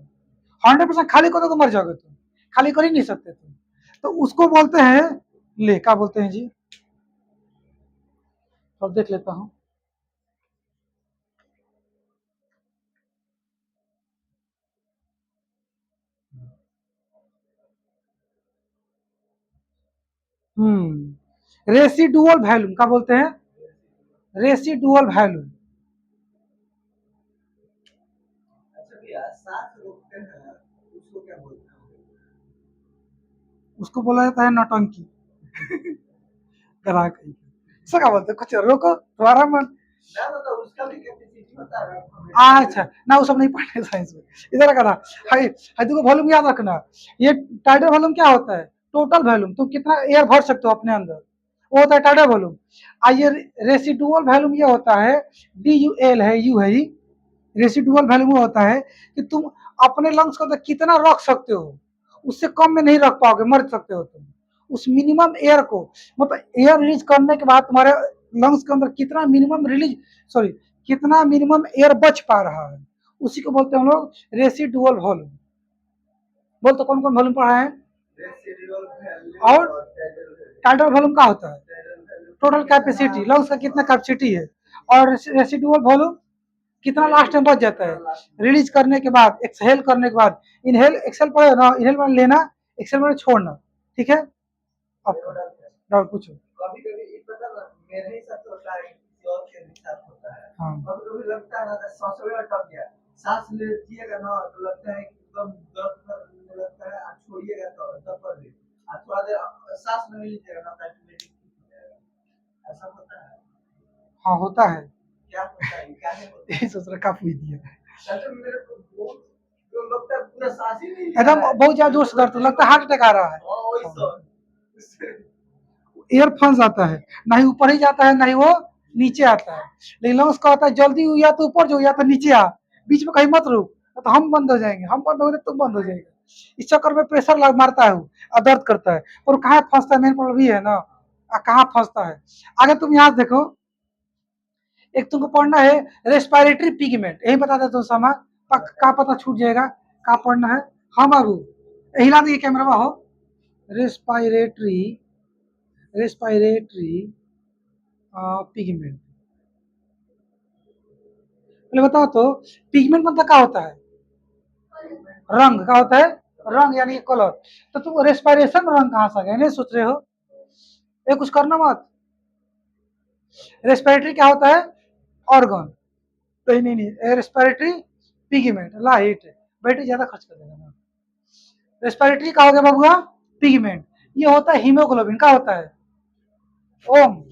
100% खाली करो तो मर जाओगे तुम, खाली कर ही नहीं सकते तुम, तो उसको बोलते हैं, ले क्या बोलते हैं जी, और देख लेता हूँ। रेसिडुअल वैल्यूम क्या बोलते हैं? Residual volume. अच्छा भैया, सांस रोकते हैं उसको क्या बोलते हैं? उसको बोला जाता है नौटंकी। करा कहीं ऐसा क्या बोलते हैं? कुछ रोको तुम्हारा मन ना, मतलब उसका भी कैपेसिटी होता है। अच्छा ना, वो सब नहीं पढ़े साइंस में, इधर करा। हाय हाय, देखो वॉल्यूम याद रखना, ये टाइडल वॉल्यूम क्या होता है? टोटल वॉल्यूम, तुम कितना एयर भर सकते हो अपने अंदर, वो होता है टाइडल वॉल्यूम। आइए, रेसिडुअल वॉल्यूम ये होता है, DUL है, यू है, रेसिडुअल वैल्यू वो होता है कि तुम अपने लंग्स को कितना रख सकते हो, उससे कम में नहीं रख पाओगे, मर सकते हो तुम। उस मिनिमम एयर को, मतलब एयर रिलीज करने के बाद तुम्हारे लंग्स के अंदर कितना मिनिमम रिलीज, सॉरी, कितना मिनिमम एयर बच पा रहा है, उसी को बोलते हैं हम लोग रेसिडुअल वॉल्यूम। बोल तो कौन कौन वॉल्यूम पढ़ा है? और टाइडल वॉल्यूम का होता है टोटल कैपेसिटी, लंग्स का कितना कैपेसिटी है, और रेसिडुअल वॉल्यूम कितना लास्ट में बच जाता है रिलीज करने के बाद, एक्सहेल करने के बाद। इनहेल एक्सेल पड़े ना, इनहेल में लेना, एक्सेल में छोड़ना, ठीक है? अब डाउट पूछो। कभी कभी मेरे ही साथ होता है, किसी और के भी साथ होता है, हाँ कभी कभी लगता है ना सांस में अटक गया, सांस लीजिएगा ना तो लगता है कि एकदम दर्द करने लगता है, और छोड़िएगा तो दर्द भी, और थोड़ा देर सांस नहीं लीजिएगा ना तो ऑटोमेटिक ठीक हो जाएगा, ऐसा होता है। हाँ होता है, क्या होता है, क्या है यही सोच रहा काफी दिया मेरे को जो लगता है पूरा सांस ही नहीं, एकदम बहुत ज्यादा जोर से दर्द लगता है, हार्ट अटैक आ रहा है, एयर फंस आता है, ना ही ऊपर ही जाता है ना ही वो नीचे आता है, लेकिन लंग्स का होता है जल्दी या तो ऊपर जो या तो नीचे आ, बीच में कहीं मत रुक, तो हम बंद हो जाएंगे, हम बंद हो गए तुम बंद हो जाएगा, इस चक्कर में प्रेशर लग मारता है वो, और दर्द करता है, और कहाँ फंसता है मेन प्रॉब्लम भी है ना, कहाँ फंसता है। अगर तुम यहाँ देखो, एक तुमको पढ़ना है रेस्पिरेटरी पिगमेंट, यही बता देता हूँ समा, का पता छूट जाएगा, का पढ़ना है। हाँ बाबू, हिला दिए कैमरा में हो, रेस्पिरेटरी, रेस्पिरेटरी पिगमेंट, पहले बताओ तो पिगमेंट मतलब क्या होता है? रंग क्या होता है? रंग यानी कलर, तो तुम रेस्पिरेशन रंग कहाँ से आ गया, नहीं सोच रहे हो? ये कुछ करना मत, रेस्पिरेटरी क्या होता है? ऑर्गन, तो नहीं रेस्पिरेटरी पिगमेंट, लाइट, बैटरी ज्यादा खर्च कर देगा ना। रेस्पिरेटरी का हो गया बाबूआ पिगमेंट, ये होता है हीमोग्लोबिन, का होता है? ओम,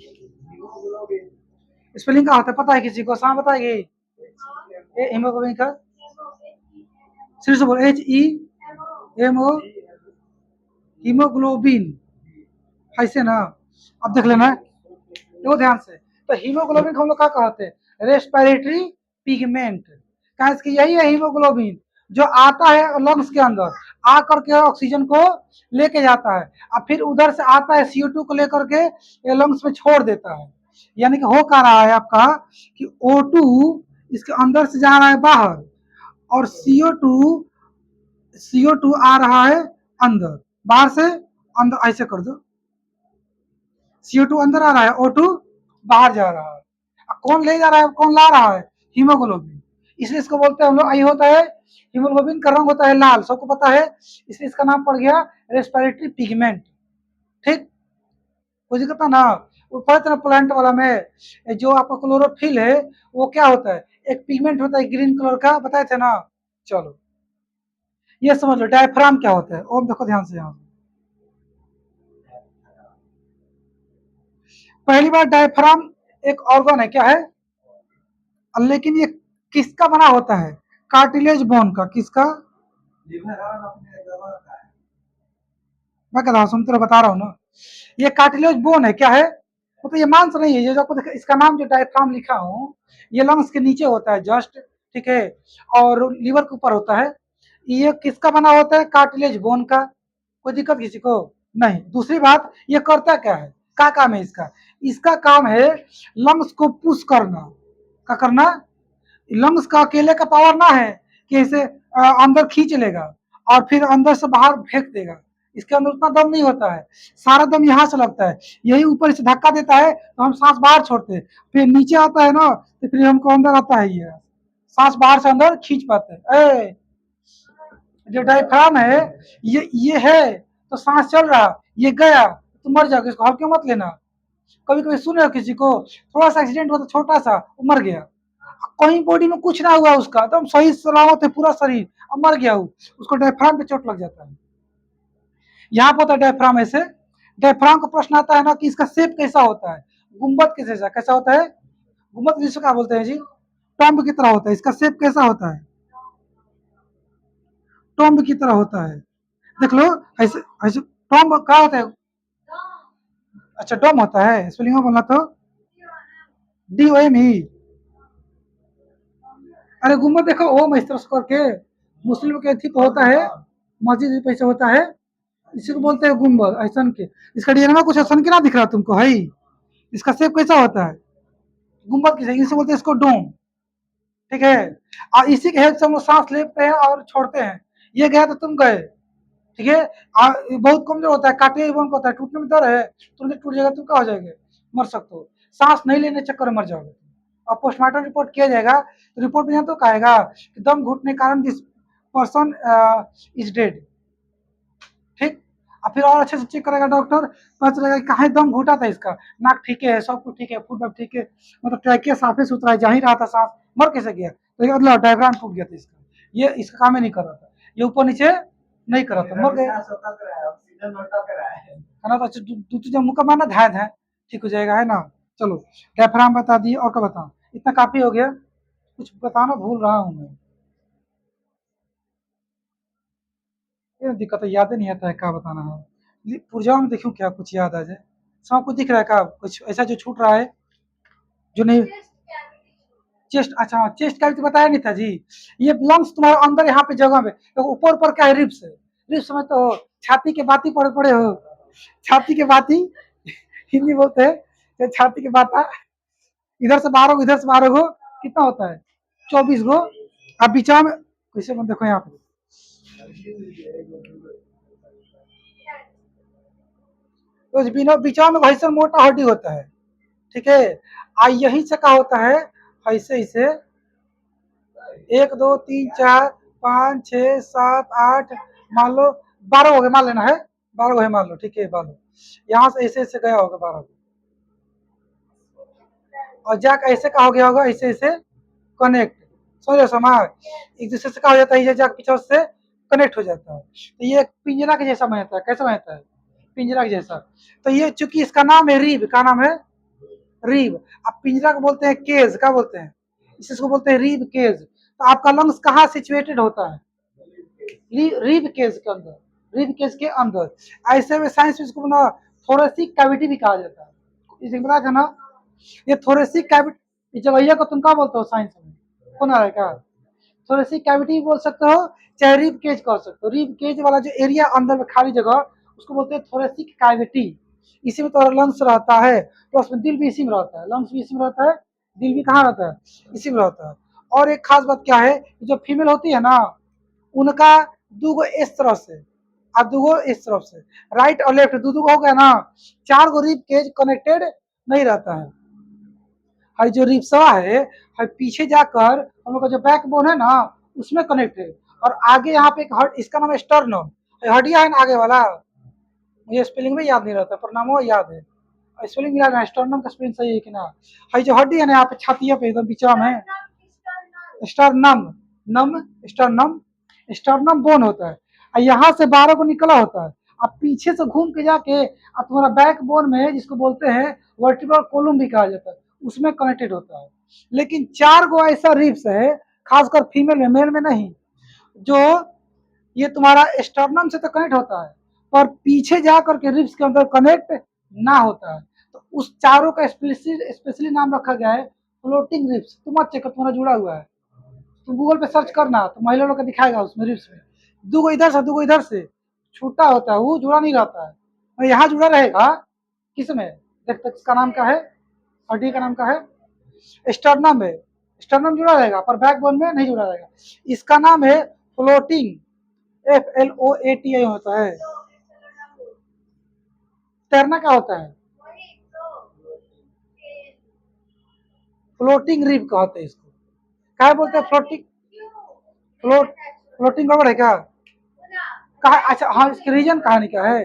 स्पेलिंग का होता है पता है किसी को? साम बताएगी हीमोग्लोबिन का, सिर से बोलो, HEMO, हीमोग्लोबिन, ऐसे ना, अब देख लेना, देखो ध्यान से। तो हीमोग्लोबिन को हम लोग क्या कहते हैं, रेस्पिरेटरी पिगमेंट। कहा इसकी यही है हीमोग्लोबिन, जो आता है लंग्स के अंदर, आकर के ऑक्सीजन को लेके जाता है, और फिर उधर से आता है CO2 को लेकर के ये लंग्स में छोड़ देता है। यानी कि हो क्या रहा है आपका कि O2 इसके अंदर से जा रहा है बाहर, और CO2 आ रहा है अंदर, बाहर से अंदर, ऐसे कर दो। CO2 अंदर आ रहा है, O2 बाहर जा रहा है। कौन ले जा रहा है, कौन ला रहा है, हीमोग्लोबिन। इसलिए इसको बोलते हैं हम लोग, यही होता है हीमोग्लोबिन का रंग होता है लाल, सबको पता है, इसलिए इसका नाम पड़ गया रेस्पिरेटरी पिगमेंट। ठीक, कोई दिक्कत ना। वो पता ना प्लांट वाला में जो आपका क्लोरोफिल है वो क्या होता है, एक पिगमेंट होता है ग्रीन कलर का, बताए थे ना। चलो ये समझ लो डायफ्राम क्या होता है। ओम देखो ध्यान से यहाँ, पहली बार डायफ्राम एक ऑर्गन है, क्या है, लेकिन ये किसका बना होता है, कार्टिलेज बोन का। किसका, मैं कह रहा हूँ, सुन तो बता रहा हूँ ना, ये कार्टिलेज बोन है, क्या है, मतलब ये मांस नहीं है, ये जो आपको इसका नाम जो डायफ्राम लिखा हूँ, ये लंग्स के नीचे होता है जस्ट, ठीक है, और लीवर के ऊपर होता है। ये किसका बना होता है, कार्टिलेज बोन का। कोई दिक्कत किसी को नहीं। दूसरी बात, ये करता क्या है, क्या काम है इसका, इसका काम है लंग्स को पुश करना। क्या करना, लंग्स का अकेले का पावर ना है कि इसे अंदर खींच लेगा और फिर अंदर से बाहर फेंक देगा, इसके अंदर उतना दम नहीं होता है, सारा दम यहाँ से लगता है, यही ऊपर से धक्का देता है तो हम सांस बाहर छोड़ते हैं, फिर नीचे आता है ना तो फिर हमको अंदर आता है, ये सांस बाहर से अंदर खींच पाते हैं। जो डायफ्राम है ये है तो सांस चल रहा, ये गया तो मर जाओगे, इसको हल्के मत लेना। कभी कभी सुने हो किसी को थोड़ा सा एक्सीडेंट हुआ तो छोटा सा वो मर गया, कहीं बॉडी में कुछ ना हुआ, उसका एकदम सही सलामत है पूरा शरीर, अब मर गया वो, उसको डायफ्राम पे चोट लग जाता है। यहाँ पर होता है डायफ्राम ऐसे। डायफ्राम का प्रश्न आता है ना कि इसका शेप कैसा होता है, गुम्बद के जैसा कैसा होता है, गुम्बद जिसको क्या बोलते हैं जी, टॉम्ब की तरह होता है, इसका शेप कैसा होता है, टॉम्ब की तरह होता है। देख लो ऐसे ऐसे, टॉम्ब क्या होता है, अच्छा डोम होता है, स्पेलिंग में बोलना तो DOME। अरे गुम्बद देखो ओम इस तरह करके, मुस्लिम के थी होता है, मस्जिद पैसे होता है, इसी को बोलते हैं गुम्बद ऐसन के। इसका डिजाइन में कुछ ऐसा के ना दिख रहा तुमको है ही? इसका शेप कैसा होता है, गुम्बद की, इसे बोलते हैं इसको डोम। ठीक है, और इसी के हेल्प से हम लोग सांस लेते हैं और छोड़ते हैं। ये गया तो तुम गए, ठीक है। बहुत कमजोर होता है, काटे बोन होता है, टूटने में डर है, तुरंत टूट जाएगा, तुम क्या हो जाएंगे, मर सकते हो, सांस नहीं लेने चक्कर में मर जाओगे। और पोस्टमार्टम रिपोर्ट किया जाएगा तो रिपोर्ट में तो कहेगा कि दम घुटने के कारण दिस पर्सन इज डेड। ठीक, और फिर और अच्छे से चेक करेगा डॉक्टर, पता चलेगा कहाँ दम घुटा था इसका, नाक ठीक है, सब कुछ ठीक है, फुट ठीक है, मतलब ट्रैकिया साफे सुथरा है, जा ही रहा था सांस, मर कैसे गया, तो ये मतलब डायग्राम टूट गया था इसका, ये इसका काम ही नहीं कर रहा था, ये ऊपर नीचे नहीं कर रहा था, मर गया। है ना, तो अच्छा जब मुक्का मारना धाय धाय ठीक हो जाएगा, है ना। चलो डायफ्राम बता दिए, और क्या बताऊं, इतना काफी हो गया, कुछ बताना भूल रहा हूँ मैं, ये दिक्कत है, याद ही नहीं आता है क्या बताना है। पुर्जाओं में देखूं क्या कुछ याद आ जाए, सब कुछ दिख रहा है क्या, कुछ ऐसा जो छूट रहा है जो नहीं। चेस्ट, अच्छा चेस्ट का भी तो बताया नहीं था जी, ये लंग्स तुम्हारे अंदर यहाँ पे जगह में, तो ऊपर ऊपर क्या है, रिब्स है, रिब्स में तो छाती के बाती पड़े पड़े हो, छाती के बाती हिंदी बोलते हैं, तो छाती के बाता, इधर से 12 गो, इधर से 12 गो, कितना होता है, 24 गो। अब बीचा में कैसे मत देखो यहाँ पे, तो बिना बीचा में वैसे मोटा हड्डी होता है, ठीक है। यही से क्या होता है, ऐसे ऐसे 1 2 3 4 5 6 7 8, मान लो 12 हो गए, मान लेना है 12 गो है, मान लो, ठीक है, मान लो यहाँ से ऐसे ऐसे गया होगा 12 और जाके ऐसे का हो गया होगा, ऐसे ऐसे कनेक्ट, समझो समाज, एक दूसरे से क्या हो जाता है, ये जाके पीछे से कनेक्ट हो जाता है, तो ये पिंजरा के जैसा बनता है, कैसा बनता है, पिंजरा के जैसा। तो ये चूंकि इसका नाम है रीब, का नाम है रीब, अब पिंजरा को बोलते हैं केज, क्या बोलते हैं, इसको बोलते हैं रीब केज। तो आपका लंग्स कहाँ सिचुएटेड होता है, रीब केज के अंदर, रीब केज के अंदर। ऐसे में साइंस में इसको ना थोरेसिक कैविटी भी कहा जाता है, इसे बताया था ना, ये थोरेसिक कैविटी, जगहिया को तुम क्या बोलते हो साइंस में, कौन आ रहा है क्या? थोरेसिक कैविटी बोल सकते हो, चाहे रिब केज कह सकते हो। रिब केज वाला जो एरिया अंदर में खाली जगह, उसको बोलते हैं थोरेसिक कैविटी। इसी में तो लंग्स रहता है, प्लस में दिल भी इसी में रहता है, लंग्स भी इसी में रहता है, दिल भी कहाँ रहता है, इसी में रहता है। और एक खास बात क्या है, जो फीमेल होती है ना, उनका दूगो इस तरफ से और दूगो इस तरफ से, राइट और लेफ्ट दो हो गया ना, 4 गो रिब केज कनेक्टेड नहीं रहता है। और जो रिप्सवा है पीछे जाकर हम लोग का जो बैक बोन है ना, उसमें कनेक्ट है। और आगे यहाँ पे एक हड, इसका नाम है स्टर्नम, हड्डिया है ना आगे वाला, मुझे स्पेलिंग में याद नहीं रहता पर नाम वो याद है। स्पेलिंग मिला ना, स्टर्नम का स्पेलिंग सही है कि ना? है जो हड्डी है ना यहाँ पे छातिया पे एकदम बीचा में, स्टर्नम, नम, स्टर्नम, स्टर्नम बोन होता है। और यहाँ से 12 को निकला होता है। अब पीछे से घूम के जाके अब तुम्हारा बैक बोन में, जिसको बोलते हैं वर्टिब्रल कोलम भी कहा जाता है, उसमें कनेक्टेड होता है। लेकिन 4 गो ऐसा रिब्स है, खासकर फीमेल में, मेल में नहीं, जो ये तुम्हारा स्टर्नम से तो कनेक्ट होता है, पर पीछे जा करके रिब्स के अंदर कनेक्ट ना होता है। तो उस चारों का स्पेशली नाम रखा गया है फ्लोटिंग रिब्स। तुम मत चेक, तुम्हारा जुड़ा हुआ है, तुम गूगल पे सर्च करना तो महिला लोग का दिखाएगा, उसमें रिब्स में दूगो इधर से दूगो इधर से छूटा होता है, वो जुड़ा नहीं रहता है, और यहाँ जुड़ा रहेगा। किसमें देख तक, इसका नाम क्या है, हड्डी का नाम क्या है, स्टर्नम में, स्टर्नम जुड़ा रहेगा पर बैकबोन में नहीं जुड़ा रहेगा। इसका नाम है फ्लोटिंग, FLOATI होता है। तैरना क्या होता है, फ्लोटिंग रिब कहते हैं इसको। क्या बोलते हैं, फ्लोटिंग, फ्लोटिंग गड़बड़ है क्या? कहा, अच्छा हाँ, इसकी रीजन कहानी क्या है?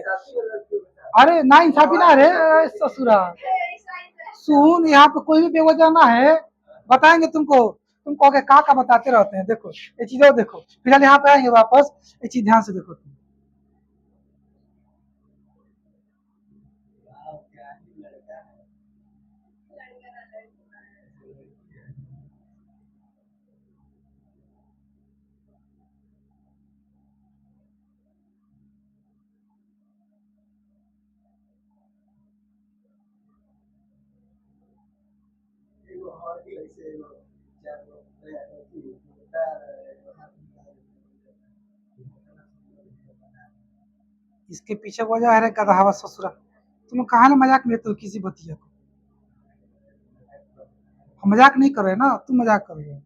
अरे ना इंसाफी ना रे ससुरा, सुन, यहाँ पे कोई भी बेवजह ना है, बताएंगे तुमको, तुम कहोगे का बताते रहते हैं। देखो ये चीजें देखो, फिलहाल यहाँ पे आएंगे वापस, ये चीज ध्यान से देखो तुम। इसके पीछे वजह है रे गधा ससुरा, तुम कहा ना मजाक में लेते हो किसी बतिया को? हम मजाक नहीं कर रहे ना, तुम मजाक कर रहे हो।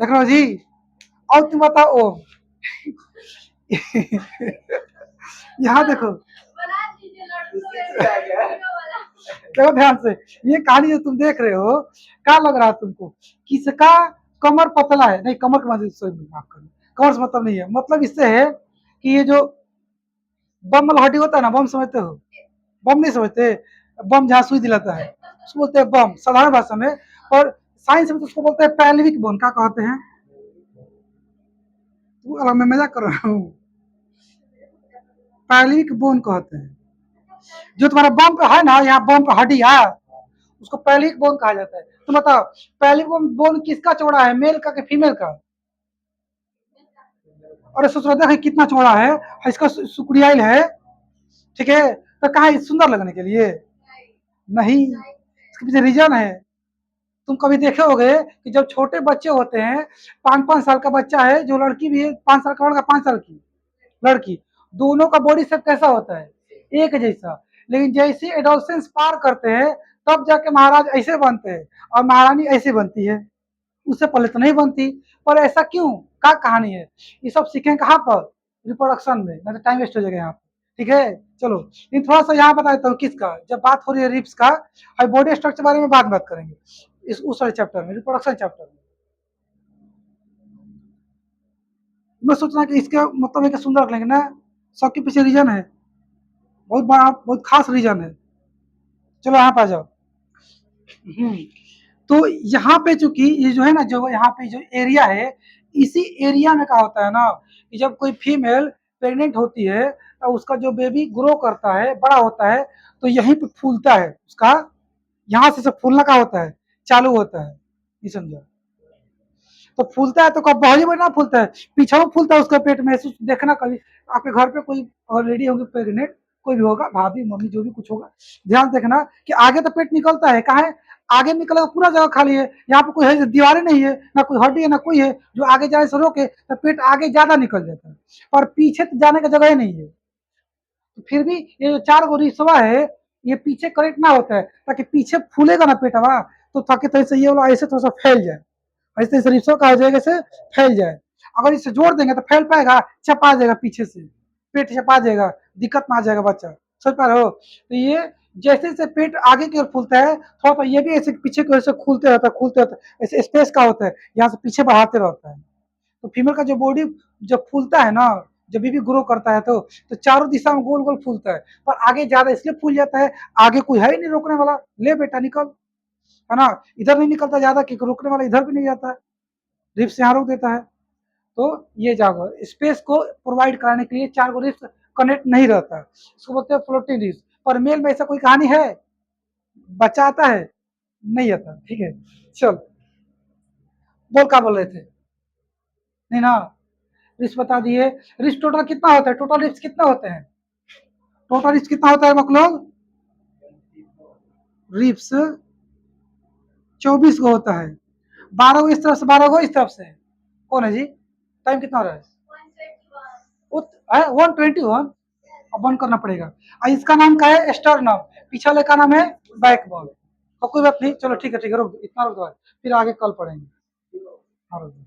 देख रहे हो जी, और तुम बताओ यहाँ देखो, देखो ध्यान से, ये कहानी जो तुम देख रहे हो, क्या लग रहा है तुमको, किसका कमर पतला है? नहीं, कमर का मतलब माफ करना, कमर से मतलब नहीं है, मतलब इससे है कि ये जो बम वाला हड्डी होता है ना, बम समझते हो? बम नहीं समझते, बम जहाँ सुई दिलाता है उसको बोलते हैं बम साधारण भाषा में, और साइंस में तो उसको बोलते हैं पैल्विक बोन। क्या कहते हैं? मैं मजाक कर रहा हूँ, पैल्विक बोन कहते हैं। जो तुम्हारा बम पे है ना, यहाँ बम पे हड्डी है, उसको पैल्विक बोन कहा जाता है। तो बताओ, पैल्विक बोन किसका चौड़ा है, मेल का कि फीमेल का? और ससुरा देख कितना चौड़ा है, इसका सुकुड़ियाइल है, ठीक है, तो कहा सुंदर लगने के लिए? नहीं, इसके पीछे रीजन है। तुम कभी देखे होगे कि जब छोटे बच्चे होते हैं, 5-5 साल का बच्चा है, जो लड़की भी है 5 साल का लड़का, 5 साल की लड़की, दोनों का बॉडी शेप कैसा होता है, एक जैसा। लेकिन जैसे एडोलसेंस पार करते हैं, तब जाके महाराज ऐसे बनते हैं और महारानी ऐसे बनती है, उससे पहले तो नहीं बनती। पर ऐसा क्यों, क्या कहानी है, ये सब सीखें कहाँ पर, रिप्रोडक्शन में, नहीं तो टाइम वेस्ट हो जाएगा यहाँ पे। ठीक है, चलो, लेकिन थोड़ा सा यहाँ बता देता हूँ किसका, जब बात हो रही है रिप्स का, और बॉडी स्ट्रक्चर बारे में बात करेंगे इस उस वाले चैप्टर में, रिप्रोडक्शन चैप्टर में। मैं सोच रहा कि इसके मतलब है कि सुंदर रख लेंगे ना, सबके पीछे रीजन है, बहुत बड़ा बहुत खास रीजन है। चलो यहाँ पे आ जाओ। तो यहाँ पे चूंकि ये जो है ना, जो यहाँ पे जो एरिया है, इसी एरिया में क्या होता है ना कि जब कोई फीमेल प्रेग्नेंट होती है तो उसका जो बेबी ग्रो करता है, बड़ा होता है, तो यहीं पे फूलता है उसका, यहाँ से सब फूलना का होता है, चालू होता है, ये समझो। तो फूलता है तो कब बाहरी में ना फूलता है, पीछा में फूलता है उसका पेट में। देखना कभी आपके घर पे कोई लेडी होगी प्रेग्नेंट, कोई भी होगा, भाभी मम्मी जो भी कुछ होगा, ध्यान देखना कि आगे तो पेट निकलता है, कहाँ है, आगे निकलेगा, पूरा जगह खाली है, यहाँ पे कोई है दीवारें नहीं है, ना कोई हड्डी है, ना कोई है जो आगे जाने से रोके, तो पेट आगे ज्यादा निकल जाता है, और पीछे तो जाने का जगह ही नहीं है। तो फिर भी ये जो 4 गो रिसवा है, ये पीछे करेक्ट ना होता है, ताकि पीछे फूलेगा ना पेटवा, तो ताकि थोड़ी सा ये वाला ऐसे थोड़ा सा फैल जाए, ऐसे इस रिसवा का हो जाएगा, ऐसे फैल जाए। अगर इसे जोड़ देंगे तो फैल पाएगा, चपा जाएगा पीछे से, पेट चपा जाएगा, दिक्कत में आ जाएगा बच्चा, समझ पा रहे हो। तो ये जैसे जैसे पेट आगे की ओर फूलता है, थोड़ा सा ये भी ऐसे पीछे की ओर से खुलते रहता है, खुलते रहता है, ऐसे स्पेस का होता है, यहाँ से पीछे बढ़ाते रहता है। तो फीमेल का जो बॉडी जब फूलता है ना, जब भी ग्रो करता है तो चारों दिशा में गोल गोल फूलता है, पर आगे ज्यादा इसलिए फूल जाता है, आगे कोई है ही नहीं रोकने वाला, ले बेटा निकल, है ना, इधर नहीं निकलता ज्यादा, क्योंकि रोकने वाला इधर भी नहीं जाता है, रिप्स यहाँ रोक देता है। तो ये जागो स्पेस को प्रोवाइड कराने के लिए 4 गो रिप्स कनेक्ट नहीं रहता है, इसको बोलते हैं फ्लोटिंग रिप्स। पर मेल में ऐसा कोई कहानी है, बच्चा आता है, नहीं आता, ठीक है। चल, बोल क्या बोल रहे थे, नहीं ना, रिस्क बता दिए। रिस्क टोटल कितना होता है, टोटल रिस्क कितना होते हैं, टोटल रिस्क कितना होता है मतलब, रिप्स 24 को होता है, 12 को इस तरफ से, 12 को इस तरफ से। कौन है जी, टाइम कितना हो रहा है, 121, अब बंद करना पड़ेगा। और इसका नाम क्या है, स्टर्नम, पीछे वाले का नाम है बैकबोन। और कोई बात नहीं, चलो ठीक है, ठीक है, रुक इतना रुक दो, फिर आगे कल पढ़ेंगे। हाँ, रुक दो।